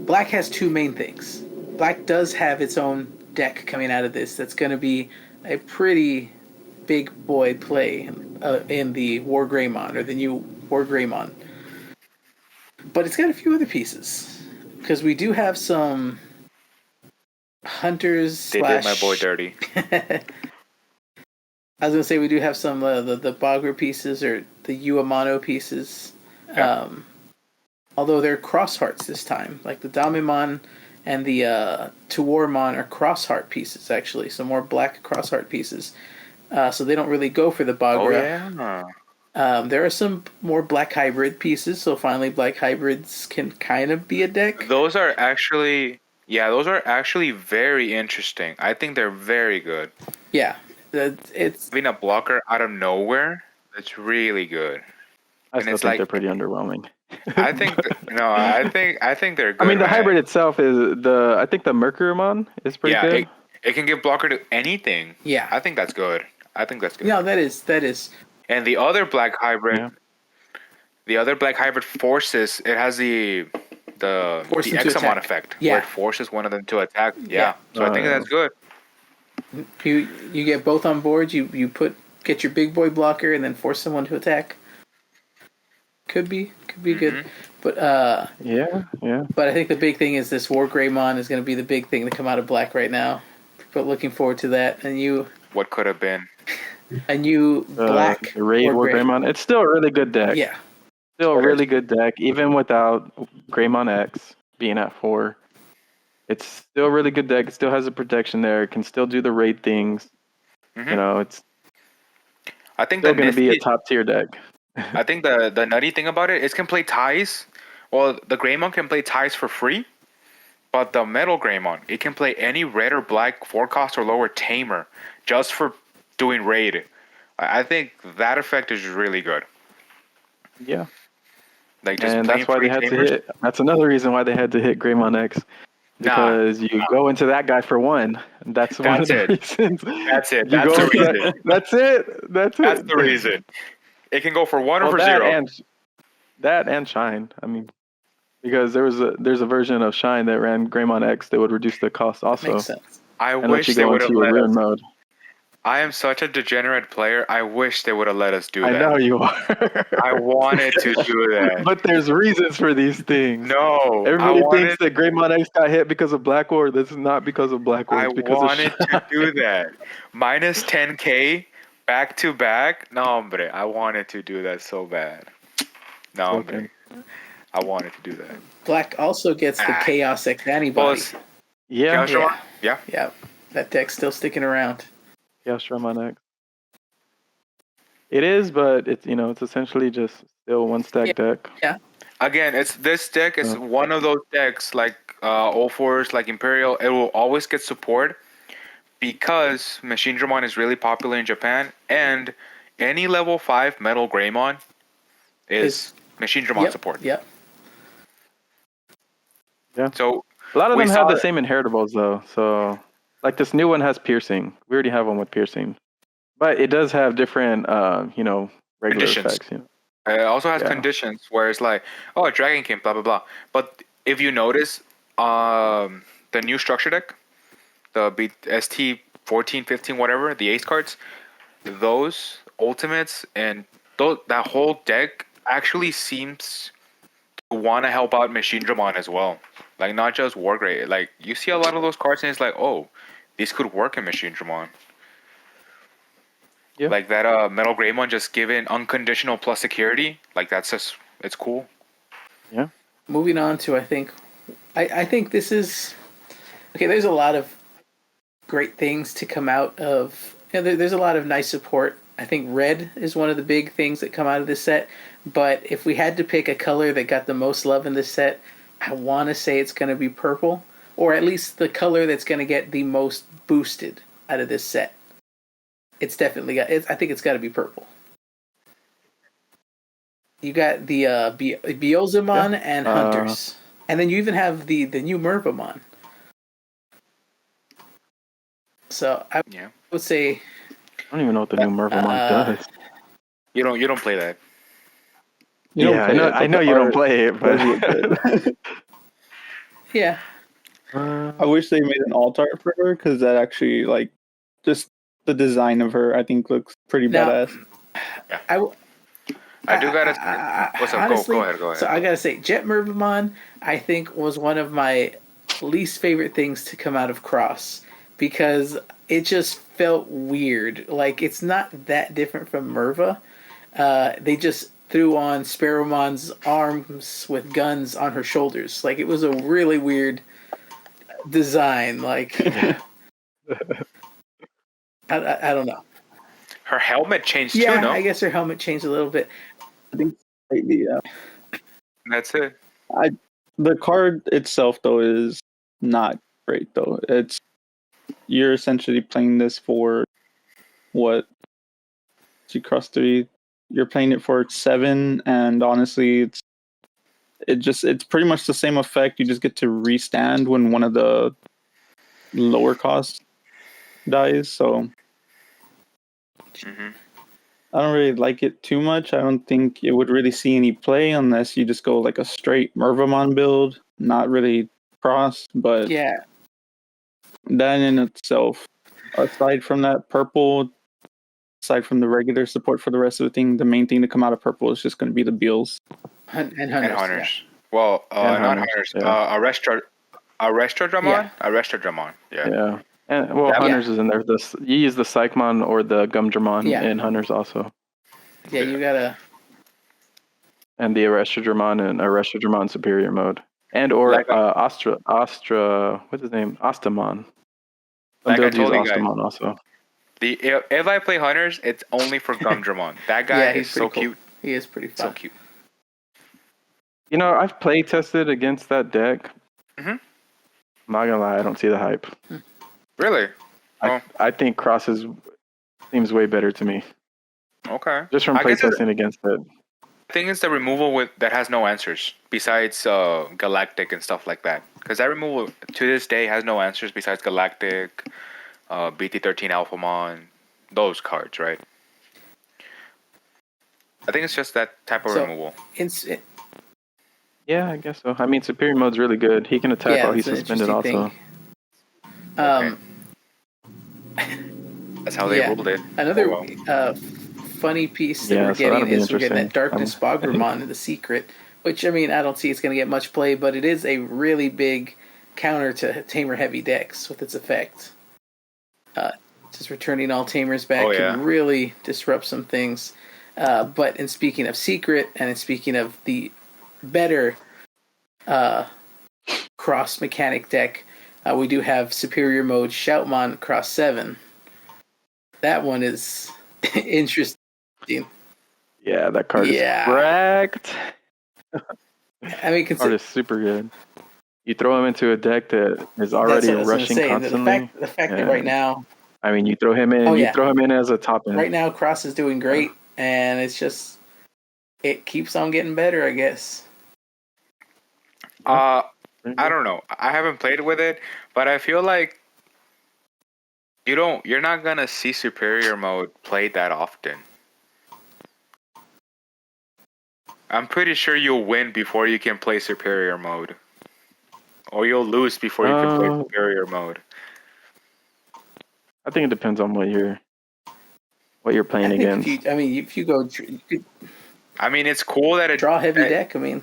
black has two main things. Black does have its own deck coming out of this that's going to be a pretty big boy play in the War Greymon or the new War Greymon. But it's got a few other pieces because we do have some hunters. They did my boy dirty. I was gonna say we do have some the Bogger pieces or the Uamano pieces. Yeah. Although they're cross hearts this time, like the Damimon and the Tuormon are cross heart pieces actually, some more black cross heart pieces. So they don't really go for the Bagra. Oh, yeah. There are some more black hybrid pieces, so finally black hybrids can kind of be a deck. Those are actually very interesting. I think they're very good. Yeah, it's Having a blocker out of nowhere, it's really good. I And still it's think like they're pretty underwhelming. I think they're good. I mean, the man. hybrid itself is I think the Mercurymon is pretty Yeah, good. it can give blocker to anything. Yeah. I think that's good. I think that's good. no, that is And the other black hybrid, Yeah. forces. It has the Force them to Examon attack. effect, Yeah. where it forces one of them to attack. Yeah. Yeah. So I think that's good. you get both on board. You get your big boy blocker and then force someone to attack. Could be good, but Yeah. But I think the big thing is this War Greymon is going to be the big thing to come out of black right now. But looking forward to that. And What could have been? a new black The Raid War Greymon. It's still a really good deck. Yeah. Still a really good deck, even without Greymon X being at 4. It's still a really good deck. It still has a protection there. It can still do the raid things. Mm-hmm. You know, it's I think still going to be a top tier deck. I think the nutty thing about it is it can play ties. Well, the Greymon can play ties for free, but the Metal Greymon, it can play any red or black 4-cost or lower tamer just for doing raid. I think that effect is really good. Yeah. Like just And that's why they free had to tamers. hit. That's another reason why they had to hit Greymon X. Because you go into that guy for one. That's one of the reasons. That's it. You That's go the into reason. That's it. That's the reason. It can go for 1 or for that 0. and Shine. I mean, because there's a version of Shine that ran Greymon X that would reduce the cost also. Makes sense. I and let wish you they go would have into your let ruin us. mode. I am such a degenerate player. I wish they would have let us do that. I know you are. I wanted to do that. But there's reasons for these things. No, Everybody thinks that Greymon X got hit because of Black War. This is not because of Black War. I It's because wanted of Shine. to do that. Minus 10K back to back. No, hombre. I wanted to do that so bad. No, hombre. I wanted to do that. Black also gets the Chaos X antibody. Yeah. Yeah. That deck's still sticking around. Yeah, Greymon X. It is, but it's essentially just still one stack deck. Yeah. Again, this deck is one of those decks like 04s, like Imperial. It will always get support because Machine Dramon is really popular in Japan, and any level 5 Metal Greymon is Machine Dramon support. Yep. Yeah. So a lot of them have the same inheritables though. So like this new one has piercing. We already have one with piercing. But it does have different regular conditions. effects. It also has conditions where it's like, oh, Dragon King, blah blah blah. But if you notice, the new structure deck, the ST 14, 15, whatever, the ace cards, those ultimates and that whole deck actually seems to want to help out Machine Dramon as well. Like not just Wargrave. Like you see a lot of those cards and it's like, oh, these could work in Machine Dramon. Yeah. Like that Metal Greymon just given unconditional plus security. Like that's just it's cool. Yeah. Moving on to I think this is okay. There's a lot of great things to come out of. There's a lot of nice support. I think red is one of the big things that come out of this set. But if we had to pick a color that got the most love in this set, I want to say it's going to be purple, or at least the color that's going to get the most boosted out of this set. It's definitely got. I think it's got to be purple. You got the Beelzemon and Hunters, and then you even have the new Mervamon. So I would say. I don't even know what the new Mervamon does. You don't play that. I know you don't play it, but yeah. I wish they made an alt art for her because that actually just the design of her I think looks pretty badass. I do gotta. What's up? Honestly, go ahead. So I gotta say, Jet Mervamon, I think was one of my least favorite things to come out of Cross because it just felt weird. Like it's not that different from Merva. They just threw on Sparrowmon's arms with guns on her shoulders. Like it was a really weird design. Like I don't know. Her helmet changed Yeah, too, no? I guess her helmet changed a little bit. I think maybe, yeah. That's it. The card itself though is not great though. You're essentially playing this for what? You cross 3. You're playing it for 7, and honestly, it's pretty much the same effect. You just get to restand when one of the lower cost dies. So Hmm. I don't really like it too much. I don't think it would really see any play unless you just go like a straight Mervamon build, not really cross. But Yeah, that in itself, aside from that purple, aside from the regular support for the rest of the thing, the main thing to come out of purple is just going to be the Beals. and And hunters. hunters. Well, And not hunters, hunters. yeah. Arrestra Dramon. Yeah. Arrestra Dramon. Yeah. Yeah. And well, That- Hunters is in there. You use the Psychmon or the Gumdramon Yeah. in Hunters also. Yeah, you gotta. And the Arrestadramon and Arrestadramon Superior mode. And or Like Astra, what's his name? Ostamon. Some Like I builds use told you guys. Ostamon also. If I play hunters, it's only for Gumdramon. That guy Yeah, is he's so pretty cool. cute. He is pretty So fun. cute. You know, I've play tested against that deck. Mhm. I'm not gonna lie, I don't see the hype. Really? Oh, I think Crosses seems way better to me. okay. Just from I guess playtesting against it. the thing is the removal that has no answers besides Galactic and stuff like that. Because that removal to this day has no answers besides Galactic, BT13 Alphamon, those cards, right? I think it's just that type of So- removal. Yeah, I guess so. I mean, Superior mode's really good. He can attack Yeah, while he's that's an suspended interesting also. thing. That's how they Yeah. ruled it. Another Oh, well. funny piece that Yeah, we're so that'll getting be is we're getting that interesting. Darkness Bogramon in the secret, which I mean I don't see it's going to get much play, but it is a really big counter to Tamer heavy decks with its effect. Just returning all Tamers back Oh, yeah. can really disrupt some things. But in speaking of secret and in speaking of the better cross mechanic deck, we do have Superior Mode Shoutmon Cross 7. That one is interesting. Yeah, that card Yeah. is wrecked. I mean, Card is super good. You throw him into a deck that is already that's what I was gonna rushing say. constantly. The fact that Yeah. right now, I mean, you throw him in. Oh, You yeah. throw him in as a top end. right now, Cross is doing great, and it's just it keeps on getting better, I guess. I don't know. I haven't played with it, but I feel like you're not gonna see Superior Mode played that often. I'm pretty sure you'll win before you can play Superior Mode. Or you'll lose before you can play Superior Mode. I think it depends on what you're playing I think against. if you go you could I mean, it's cool that it draw heavy that- deck. I mean,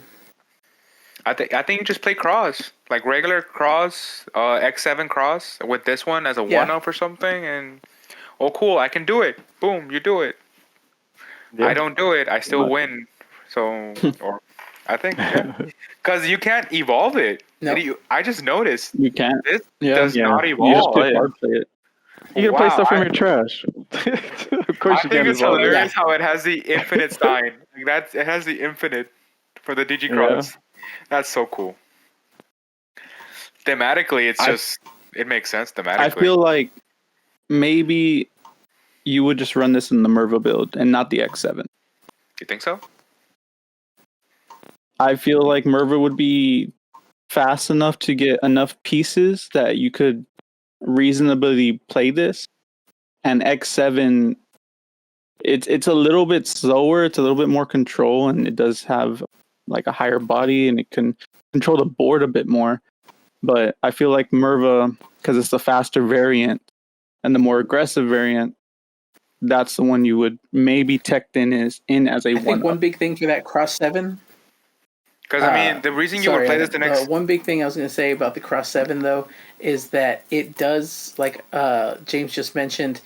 I think you just play cross, like regular cross, X7 cross with this one as a Yeah. 1-up or something, and oh cool, I can do it. Boom, you do it. Yeah. I don't do it, I still much. win. So, or I think, because you can't evolve it. No. I just noticed You can't. this Yeah. does Yeah. not You You just evolve. play it. hard play it. You can play Wow, stuff from I- your trash. Of course I you think can it's evolve it. hilarious how it has the infinite sign. Like it has the infinite for the Digicross. That's so cool. Thematically, it makes sense thematically. I feel like maybe you would just run this in the Merva build and not the X7. You think so? I feel like Merva would be fast enough to get enough pieces that you could reasonably play this. And X7, it's a little bit slower, it's a little bit more control, and it does have like a higher body and it can control the board a bit more. But I feel like Merva, because it's the faster variant and the more aggressive variant, that's the one you would maybe tech in as a I one. think one big thing for that Cross 7. Because I mean, the reason you would play this the next. One big thing I was going to say about the Cross 7 though is that it does, like James just mentioned,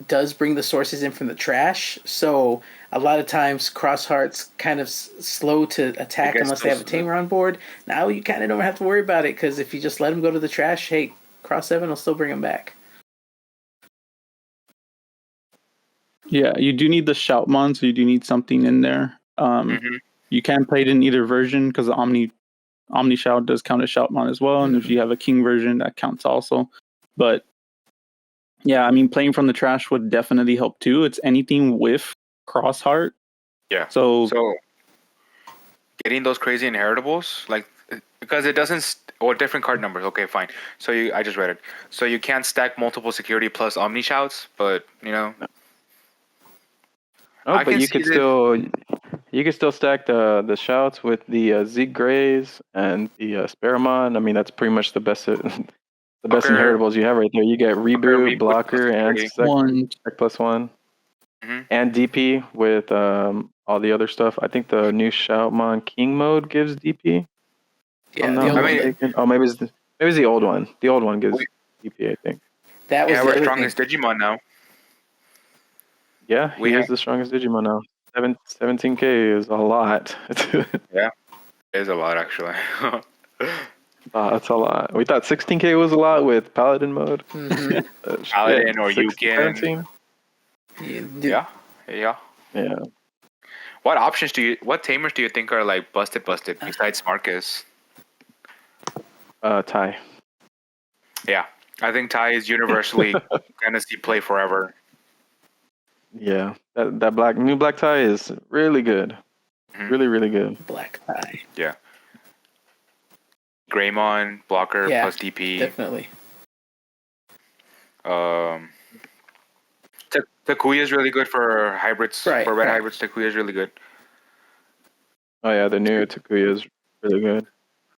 does bring the sources in from the trash. So a lot of times Cross Heart's kind of slow to attack gets unless they have a tamer on board. Now you kind of don't have to worry about it because if you just let them go to the trash, hey, Cross 7 will still bring them back. Yeah, you do need the Shoutmon, so you do need something in there. You can play it in either version because the Omni Shout does count as Shoutmon as well, and if you have a King version, that counts also. But yeah, I mean, playing from the trash would definitely help too. It's anything with Cross Heart. Yeah. So getting those crazy inheritables, like, because it doesn't, or different card numbers. Okay, fine. So I just read it. So you can't stack multiple security plus Omni Shouts, but Oh, I but can you see could that. still stack the shouts with the Zeke Grays and the Sparamon. I mean, that's pretty much the best Blocker, inheritables you have right there. You get reboot, reboot plus blocker, and security. sec plus one, Mm-hmm. and DP with all the other stuff. I think the new Shoutmon King mode gives DP. Yeah, I'm the not old one. mistaken. Oh, maybe it's the old one. The old one gives We, DP, I think. That we was have the our other strongest thing. Digimon now. Yeah, We he have, is the strongest Digimon now. 17K is a lot. yeah, it is a lot actually. That's a lot. We thought 16K was a lot with Paladin mode. Paladin or 17? Yeah, yeah. Yeah. What tamers do you think are like busted besides Marcus? Ty. Yeah, I think Ty is universally gonna see play forever. Yeah. That new black Ty is really good. Really, really good. Black tie. Yeah. Greymon, blocker Yeah, plus DP. definitely. Takuya is really good for hybrids. Right, For red right. hybrids, Takuya is really good. Oh yeah, the new Takuya is really good.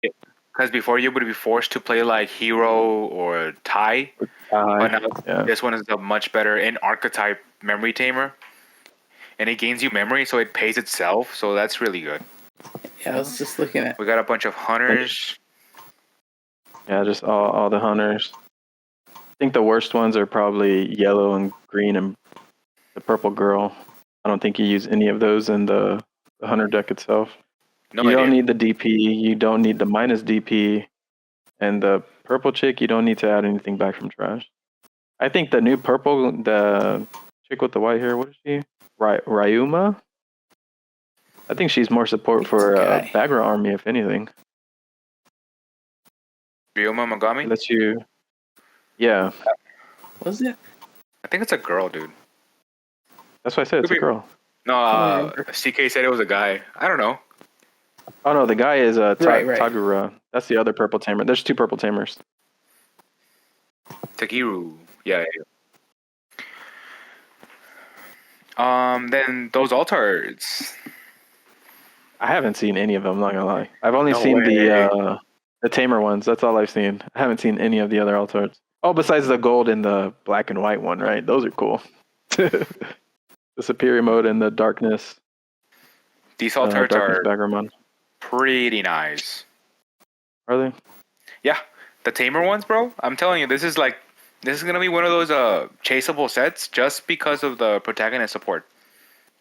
Because before you would be forced to play like Hero or Tai, but now Yeah. this one is a much better in archetype memory tamer, and it gains you memory, so it pays itself. So that's really good. Yeah, I was just looking at. We got a bunch of hunters. Yeah, just all the hunters. I think the worst ones are probably yellow and green and the purple girl. I don't think you use any of those in the hunter deck itself. No You idea. don't need the DP. You don't need the minus DP. And the purple chick, you don't need to add anything back from trash. I think the new purple, the chick with the white hair, what is she? Ryuma? I think she's more support for background army, if anything. Ryoma Mogami? Lets you. Yeah. Was it? I think it's a girl, dude. That's why I said it's a girl. No, CK said it was a guy. I don't know. Oh no, the guy is Right. Tagura. That's the other purple tamer. There's two purple tamers. Takiru. Yeah. Then those altars. I haven't seen any of them, I'm not gonna lie. I've only No seen way. the tamer ones. That's all I've seen. I haven't seen any of the other altars. Oh, besides the gold and the black and white one, right? Those are cool. The superior mode and the darkness. These altars are background one. pretty nice. Are they? Yeah, the tamer ones, bro. I'm telling you, this is gonna be one of those chaseable sets just because of the protagonist support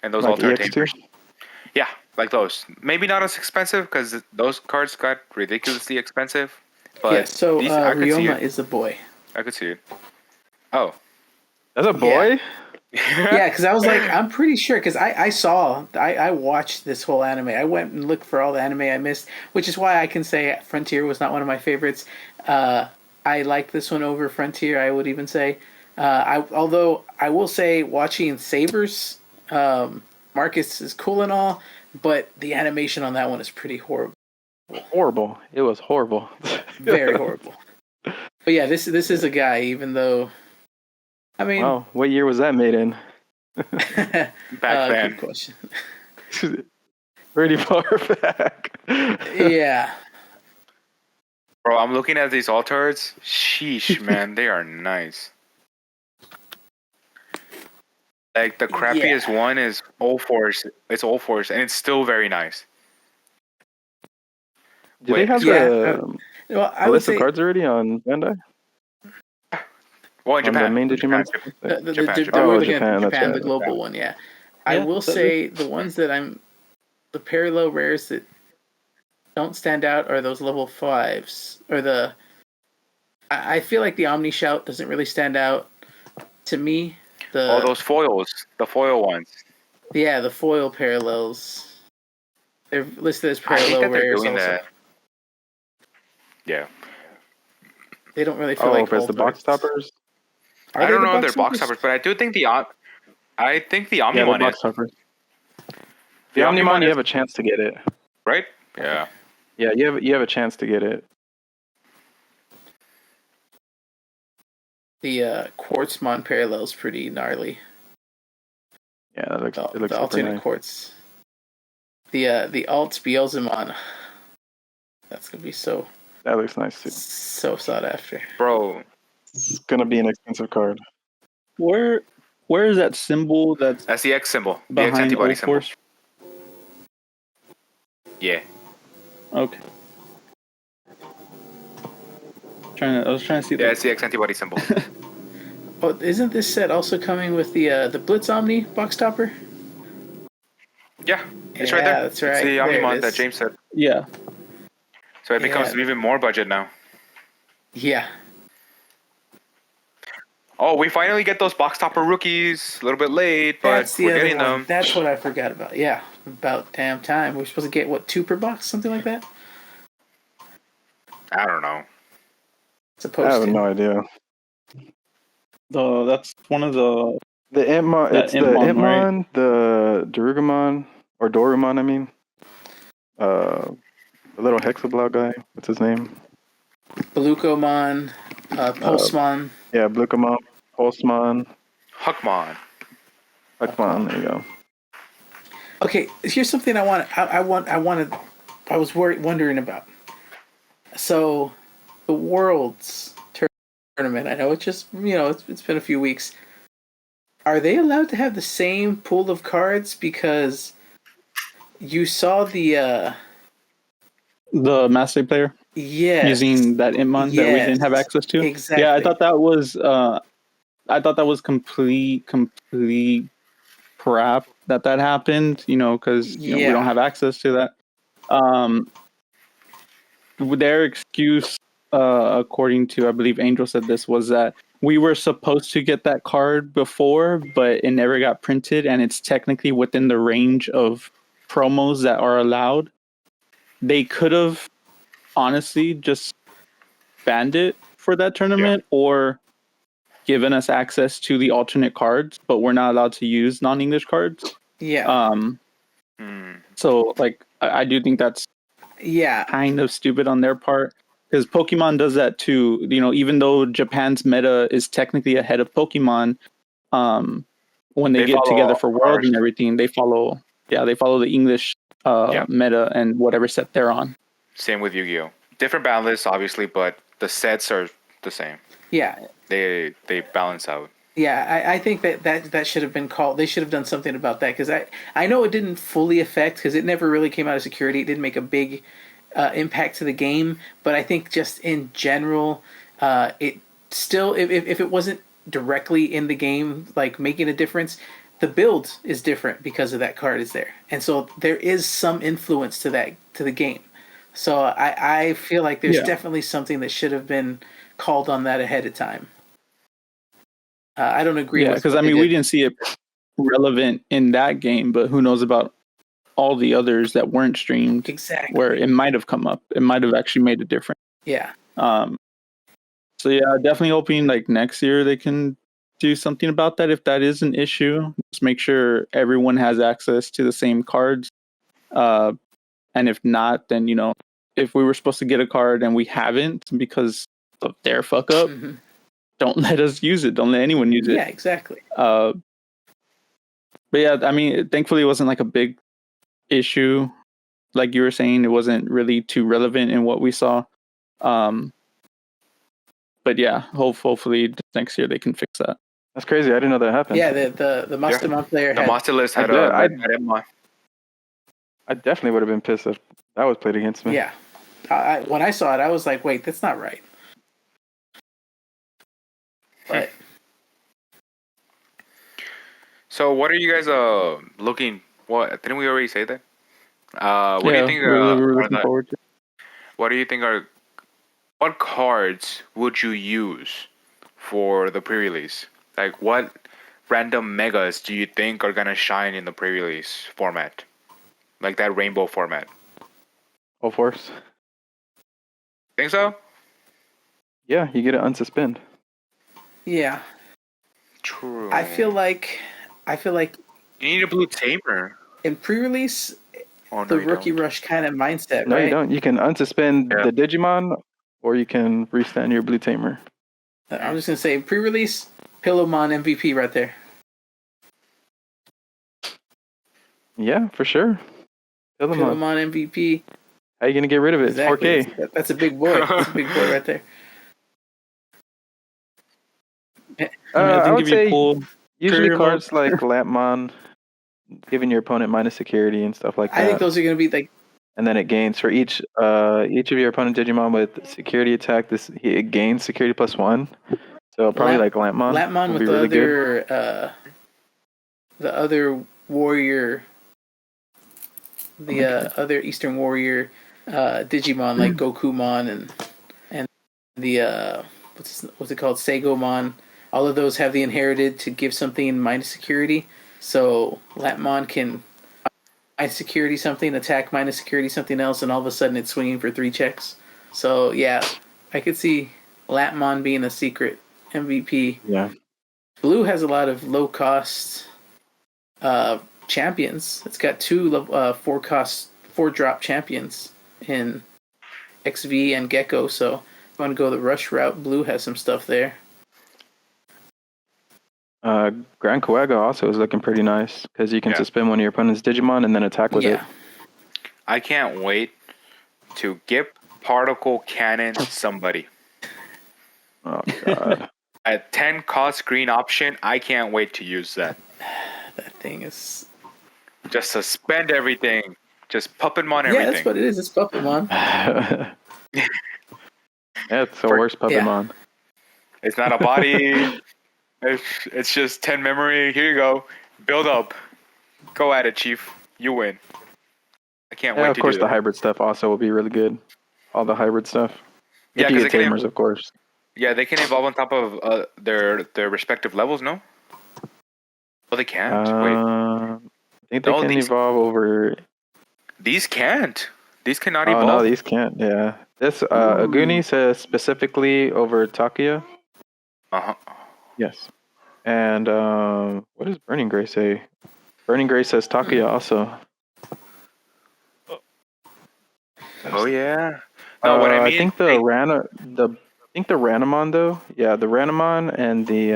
and those Like altar EX2? tamers. Yeah, like those. Maybe not as expensive because those cards got ridiculously expensive. But Yeah, so these, I could see Ryoma it. is a boy. I could see it. Oh. That's a boy? Yeah, because I was like, I'm pretty sure, because I watched this whole anime. I went and looked for all the anime I missed, which is why I can say Frontier was not one of my favorites. I like this one over Frontier, I would even say. Although I will say, watching Sabers, Marcus is cool and all, but the animation on that one is pretty horrible. Horrible. It was horrible. Very horrible. But yeah, this is a guy, even though, I mean... Wow, what year was that made in? Back then. Good question. Pretty far back. Yeah. Bro, I'm looking at these altars. Sheesh, man, they are nice. Like, the crappiest one is All Force. It's All Force, and it's still very nice. Do they have well, I a would list say of cards already on Bandai? Well, in Japan. On the main Digimon? we're looking at Japan, right. the global one, yeah. I will say the ones that the parallel rares that don't stand out are those level 5s. I feel like the Omni Shout doesn't really stand out to me. those foils, the foil ones. Yeah, the foil parallels. They're listed as I hate parallel that they're rares doing also. that. Yeah. They don't really feel Oh, like but it's the box Ultras. toppers. Are I they don't the know if they're box box toppers? toppers, but I do think I think the Yeah, they're Omnimon box is. toppers. The The Omnimon, Omnimon you is have a chance to get it. right. Yeah. Yeah, you have a chance to get it. The Quartzmon parallel's pretty gnarly. Yeah, it looks The super alternate nice. quartz. The alt Beelzemon. That's gonna be so That looks nice too. sought after. Bro, It's gonna be an expensive card. Where is that symbol that's that's the X symbol. The X behind antibody Old symbol. Force? Yeah. Okay. I was trying to see. Yeah, it's the X antibody symbol. Oh, isn't this set also coming with the Blitz Omni box topper? Yeah. It's Yeah, right there. that's It's right. the There it Omnimon is. that James said. Yeah. So it becomes Yeah. even more budget now. Yeah. Oh, we finally get those box topper rookies. A little bit late, but That's the we're other getting one. them. That's what I forgot about. Yeah. About damn time. We're supposed to get, what, 2 per box? Something like that? I don't know. Supposed I have to. no idea. That's one of the The Impmon, That it's the Impmon, right? Impmon, the Darugamon, or Dorumon, I mean. The little Hexablow guy. What's his name? Belucomon, Pulsemon. Yeah, Blukamon, Pulsemon, Huckmon. Huckmon. There you go. Okay, here's something I was wondering about. So, the Worlds tournament, I know it's just, it's been a few weeks. Are they allowed to have the same pool of cards? Because you saw the Master player yes, using that Impmon that we didn't have yes, access to. exactly. Yeah, I thought that was complete crap that happened, because we don't Yeah. have access to that. Their excuse, according to, I believe Angel said this, was that we were supposed to get that card before, but it never got printed, and it's technically within the range of promos that are allowed. They could have honestly just banned it for that tournament, or given us access to the alternate cards, but we're not allowed to use non-English cards. Yeah. So like I do think that's Yeah. kind of stupid on their part, because Pokemon does that too. Even though Japan's meta is technically ahead of Pokemon, when they get together for Worlds and everything, they follow the English meta and whatever set they're on. Same with Yu-Gi-Oh. Different ban lists, obviously, but the sets are the same. Yeah. They balance out. Yeah, I think that should have been called. They should have done something about that, because I know it didn't fully affect, because it never really came out of security. It didn't make a big impact to the game, but I think just in general, it still, if it wasn't directly in the game, like making a difference, the build is different because of that card is there, and so there is some influence to the game. So I feel like there's definitely something that should have been called on that ahead of time. I don't agree. Yeah, because we didn't see it relevant in that game, but who knows about all the others that weren't streamed? Exactly. Where it might have come up, it might have actually made a difference. Yeah. So yeah, definitely hoping like next year they can do something about that if that is an issue. Just make sure everyone has access to the same cards. And if not, then if we were supposed to get a card and we haven't because of their fuck up, don't let us use it. Don't let anyone use it. Yeah, exactly. But yeah, thankfully it wasn't like a big issue. Like you were saying, it wasn't really too relevant in what we saw. But yeah, hopefully next year they can fix that. That's crazy. I didn't know that happened. Yeah, the Mastermind player The had... Master List had I definitely would have been pissed if that was played against me. Yeah. When I saw it, I was like, wait, that's not right. But... So what are you guys looking? What didn't we already say that? What do you think? We're looking forward to. What do you think are? What cards would you use for the pre-release? Like what random megas do you think are gonna shine in the pre-release format, like that rainbow format? Full force. Think so? Yeah, you get to unsuspend. Yeah. True. I feel like you need a blue tamer. in pre-release, Oh no, the you rookie don't. rush kind of mindset, No, right? you don't. You can unsuspend Yeah. the Digimon, or you can restand your blue tamer. I'm just gonna say pre-release Pillowmon MVP right there. Yeah, for sure. Pillamon. Pillowmon MVP. How you gonna get rid of it? Exactly. It's 4K. That's a big boy. That's a big boy right there. I mean, I I think would if you say pull usually career mode, cards like Lampmon, giving your opponent minus security and stuff like that. I think those are gonna be like. And then it gains for each of your opponent Digimon with security attack. It gains security +1. So probably like Lampmon. Lampmon would with be the really other good. the other warrior, other Eastern warrior Digimon like Gokumon and the what's it called, Sagomon. All of those have the inherited to give something minus security. So Lampmon can minus security something, attack minus security something else, and all of a sudden it's swinging for 3 checks. So yeah, I could see Lampmon being a secret MVP. Yeah. Blue has a lot of low cost champions. It's got 2 4 drop champions in XV and Gecko. So if you want to go the rush route, Blue has some stuff there. Grand Coago also is looking pretty nice because you can suspend one of your opponent's Digimon and then attack with it. I can't wait to get particle cannon somebody. Oh god. At 10 cost green option, I can't wait to use that. That thing is just suspend everything. Just Puppetmon everything. Yeah, that's what it is. It's Puppetmon. Yeah, it's the worst Puppetmon. Yeah. It's not a body. It's just 10 memory. Here you go. Build up. Go at it, Chief. You win. I can't wait to do that. Of course, the hybrid stuff also will be really good. All the hybrid stuff. Yeah, if you get tamers, of course. Yeah, they can evolve on top of their respective levels, no? Oh, they can't? Wait. I think they can evolve over... These can't. These cannot evolve. Oh, no, these can't, yeah. This, Aguni says specifically over Takia. Uh-huh. Yes. And what does Burning Gray say? Burning Gray says Takia also. Oh yeah. No, what I mean. I think the Ranamon though. Yeah, the Ranamon and the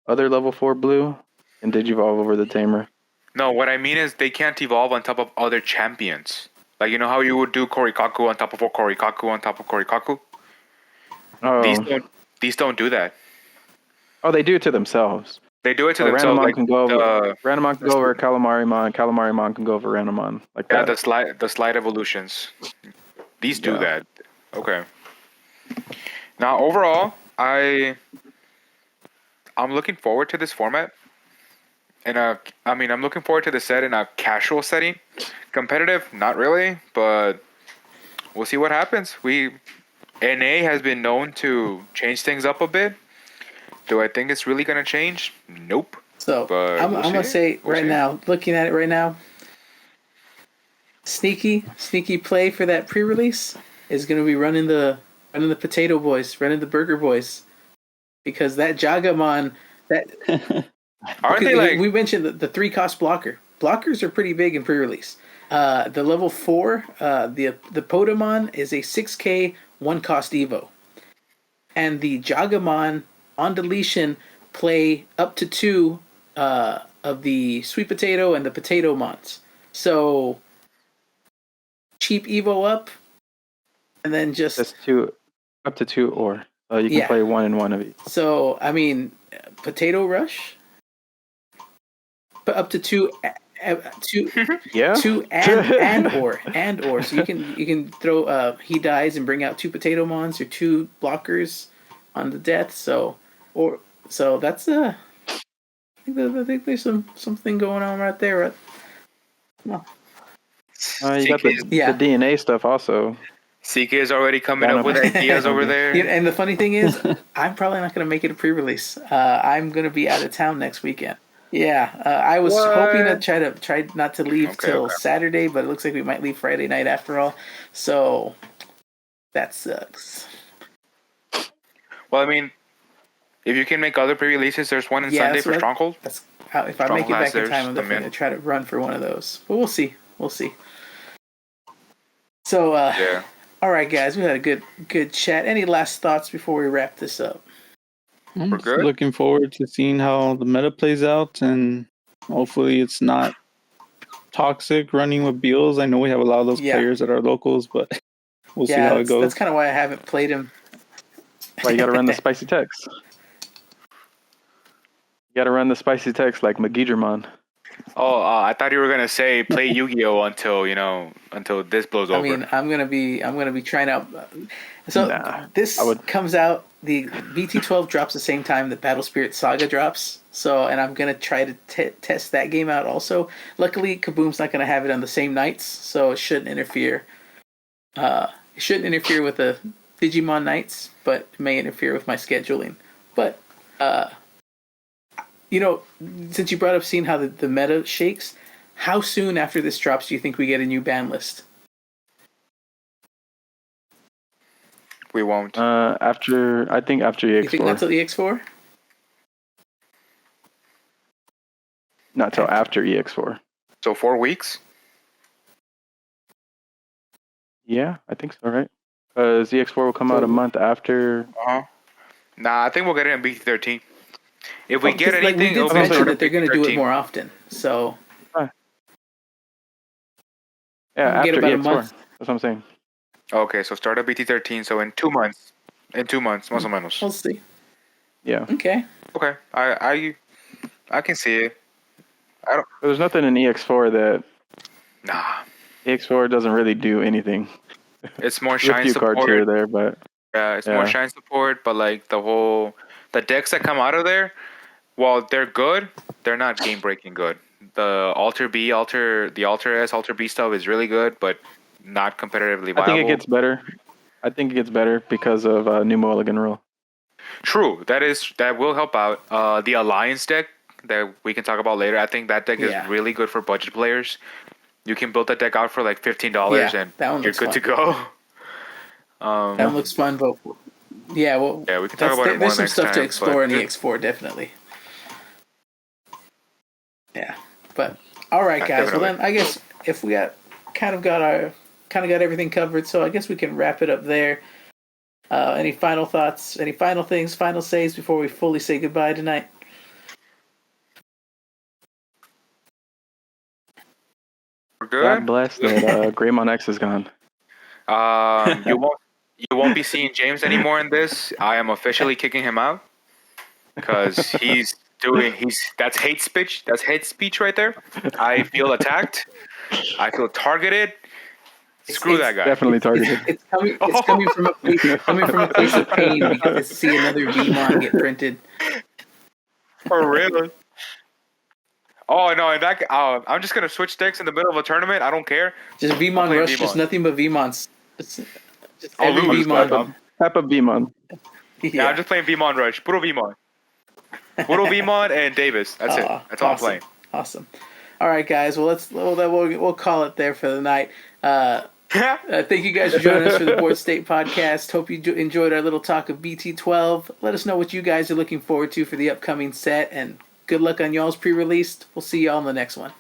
other level 4 blue and Digivolve over the Tamer. No, what I mean is they can't evolve on top of other champions. Like, you know how you would do Korikaku on top of Korikaku on top of Korikaku? Oh. These don't do that. Oh, they do it to themselves. They do it to themselves. Ranamon like can go over Ranamon can go over Calamarimon. Calamarimon can go over Ranamon. Like that. Yeah, the slide evolutions. These do that. Okay. Now, overall, I'm looking forward to this format. I'm looking forward to the set in a casual setting. Competitive, not really, but we'll see what happens. NA has been known to change things up a bit. Do I think it's really gonna change? Nope. So I'm gonna say now, looking at it right now, sneaky play for that pre-release is gonna be running the potato boys, running the burger boys, because that Jagamon aren't they like, we mentioned the 3 cost blocker. Blockers are pretty big in pre-release. The level 4, the Podamon is a 6K 1 cost Evo, and the Jagamon on deletion play up to 2 of the sweet potato and the potato mons. So cheap Evo up, and then just 2 up to 2 or you can play 1 and 1 of each. So I mean, potato rush, but up to 2. 2 and or so you can throw he dies and bring out 2 potato mons or 2 blockers on the death. So that's I think there's something going on right there. You got the DNA stuff also. CK is already coming up with ideas over there. And the funny thing is, I'm probably not going to make it a pre-release. I'm going to be out of town next weekend. Yeah, I was hoping to try not to leave till Saturday, but it looks like we might leave Friday night after all. So that sucks. Well, I mean, if you can make other pre-releases, there's one on Sunday for Stronghold. If I make it back in time, I'm definitely going to try to run for one of those. But we'll see. So, yeah. All right, guys, we had a good chat. Any last thoughts before we wrap this up? I'm looking forward to seeing how the meta plays out, and hopefully it's not toxic running with Beals. I know we have a lot of those players that are locals, but we'll see how it goes. That's kind of why I haven't played him. Well, you got to run the spicy text. You got to run the spicy text like Digimon. Oh, I thought you were gonna say play Yu-Gi-Oh until this blows over. I mean, I'm gonna be trying out. So this comes out. The BT12 drops the same time that Battle Spirit Saga drops. So, and I'm gonna try to test that game out also. Luckily, Kaboom's not gonna have it on the same nights, so it shouldn't interfere. It shouldn't interfere with the Digimon nights, but it may interfere with my scheduling. But since you brought up seeing how the meta shakes, how soon after this drops do you think we get a new ban list? We won't. I think after EX4. You think not till EX4? Not till after EX4. So 4 weeks? Yeah, I think so, right? Because EX4 will come out a month after. Nah, I think we'll get it in BT13. If we get anything, we did mention that they're going to do it more often. So. Yeah, after EX4. That's what I'm saying. Okay, so start at BT13. So in 2 months. Más o menos. We'll see. Yeah. Okay. I can see it. There's nothing in EX4 that. Nah. EX4 doesn't really do anything. It's more shine few support. Cards here or there, but. Yeah, it's more shine support, but like the decks that come out of there, while they're good, they're not game breaking good. The Alter B, the Alter S, Alter B stuff is really good, but not competitively viable. I think it gets better because of New Mulligan rule. True, that will help out. The Alliance deck that we can talk about later, I think that deck is really good for budget players. You can build that deck out for like $15 and you're good to go. That one looks fun, but we can talk about it more there's some next stuff time, to explore in EX4, definitely. Yeah, but all right, guys. Definitely. Well, then I guess if we kind of got everything covered, so I guess we can wrap it up there. Any final thoughts? Any final things? Final saves before we fully say goodbye tonight? We're good. God bless that Greymon X is gone. You won't be seeing James anymore in this. I am officially kicking him out because that's hate speech. That's hate speech right there. I feel attacked. I feel targeted. Screw that guy. Definitely targeted. It's coming from a place of pain because to see another Digimon get printed. For real. Oh no! I'm just gonna switch decks in the middle of a tournament. I don't care. Just Vmon Rush. Just nothing but Vmons. Just every Vmon. Type of Vmon. Yeah, I'm just playing Vmon Rush. Puro Vmon. Puro Vmon and Davis. That's it. That's all I'm playing. Awesome. All right, guys. Well, we'll call it there for the night. Thank you guys for joining us for the Board State Podcast. Hope you enjoyed our little talk of BT12. Let us know what you guys are looking forward to for the upcoming set, and good luck on y'all's pre-release. We'll see y'all in the next one.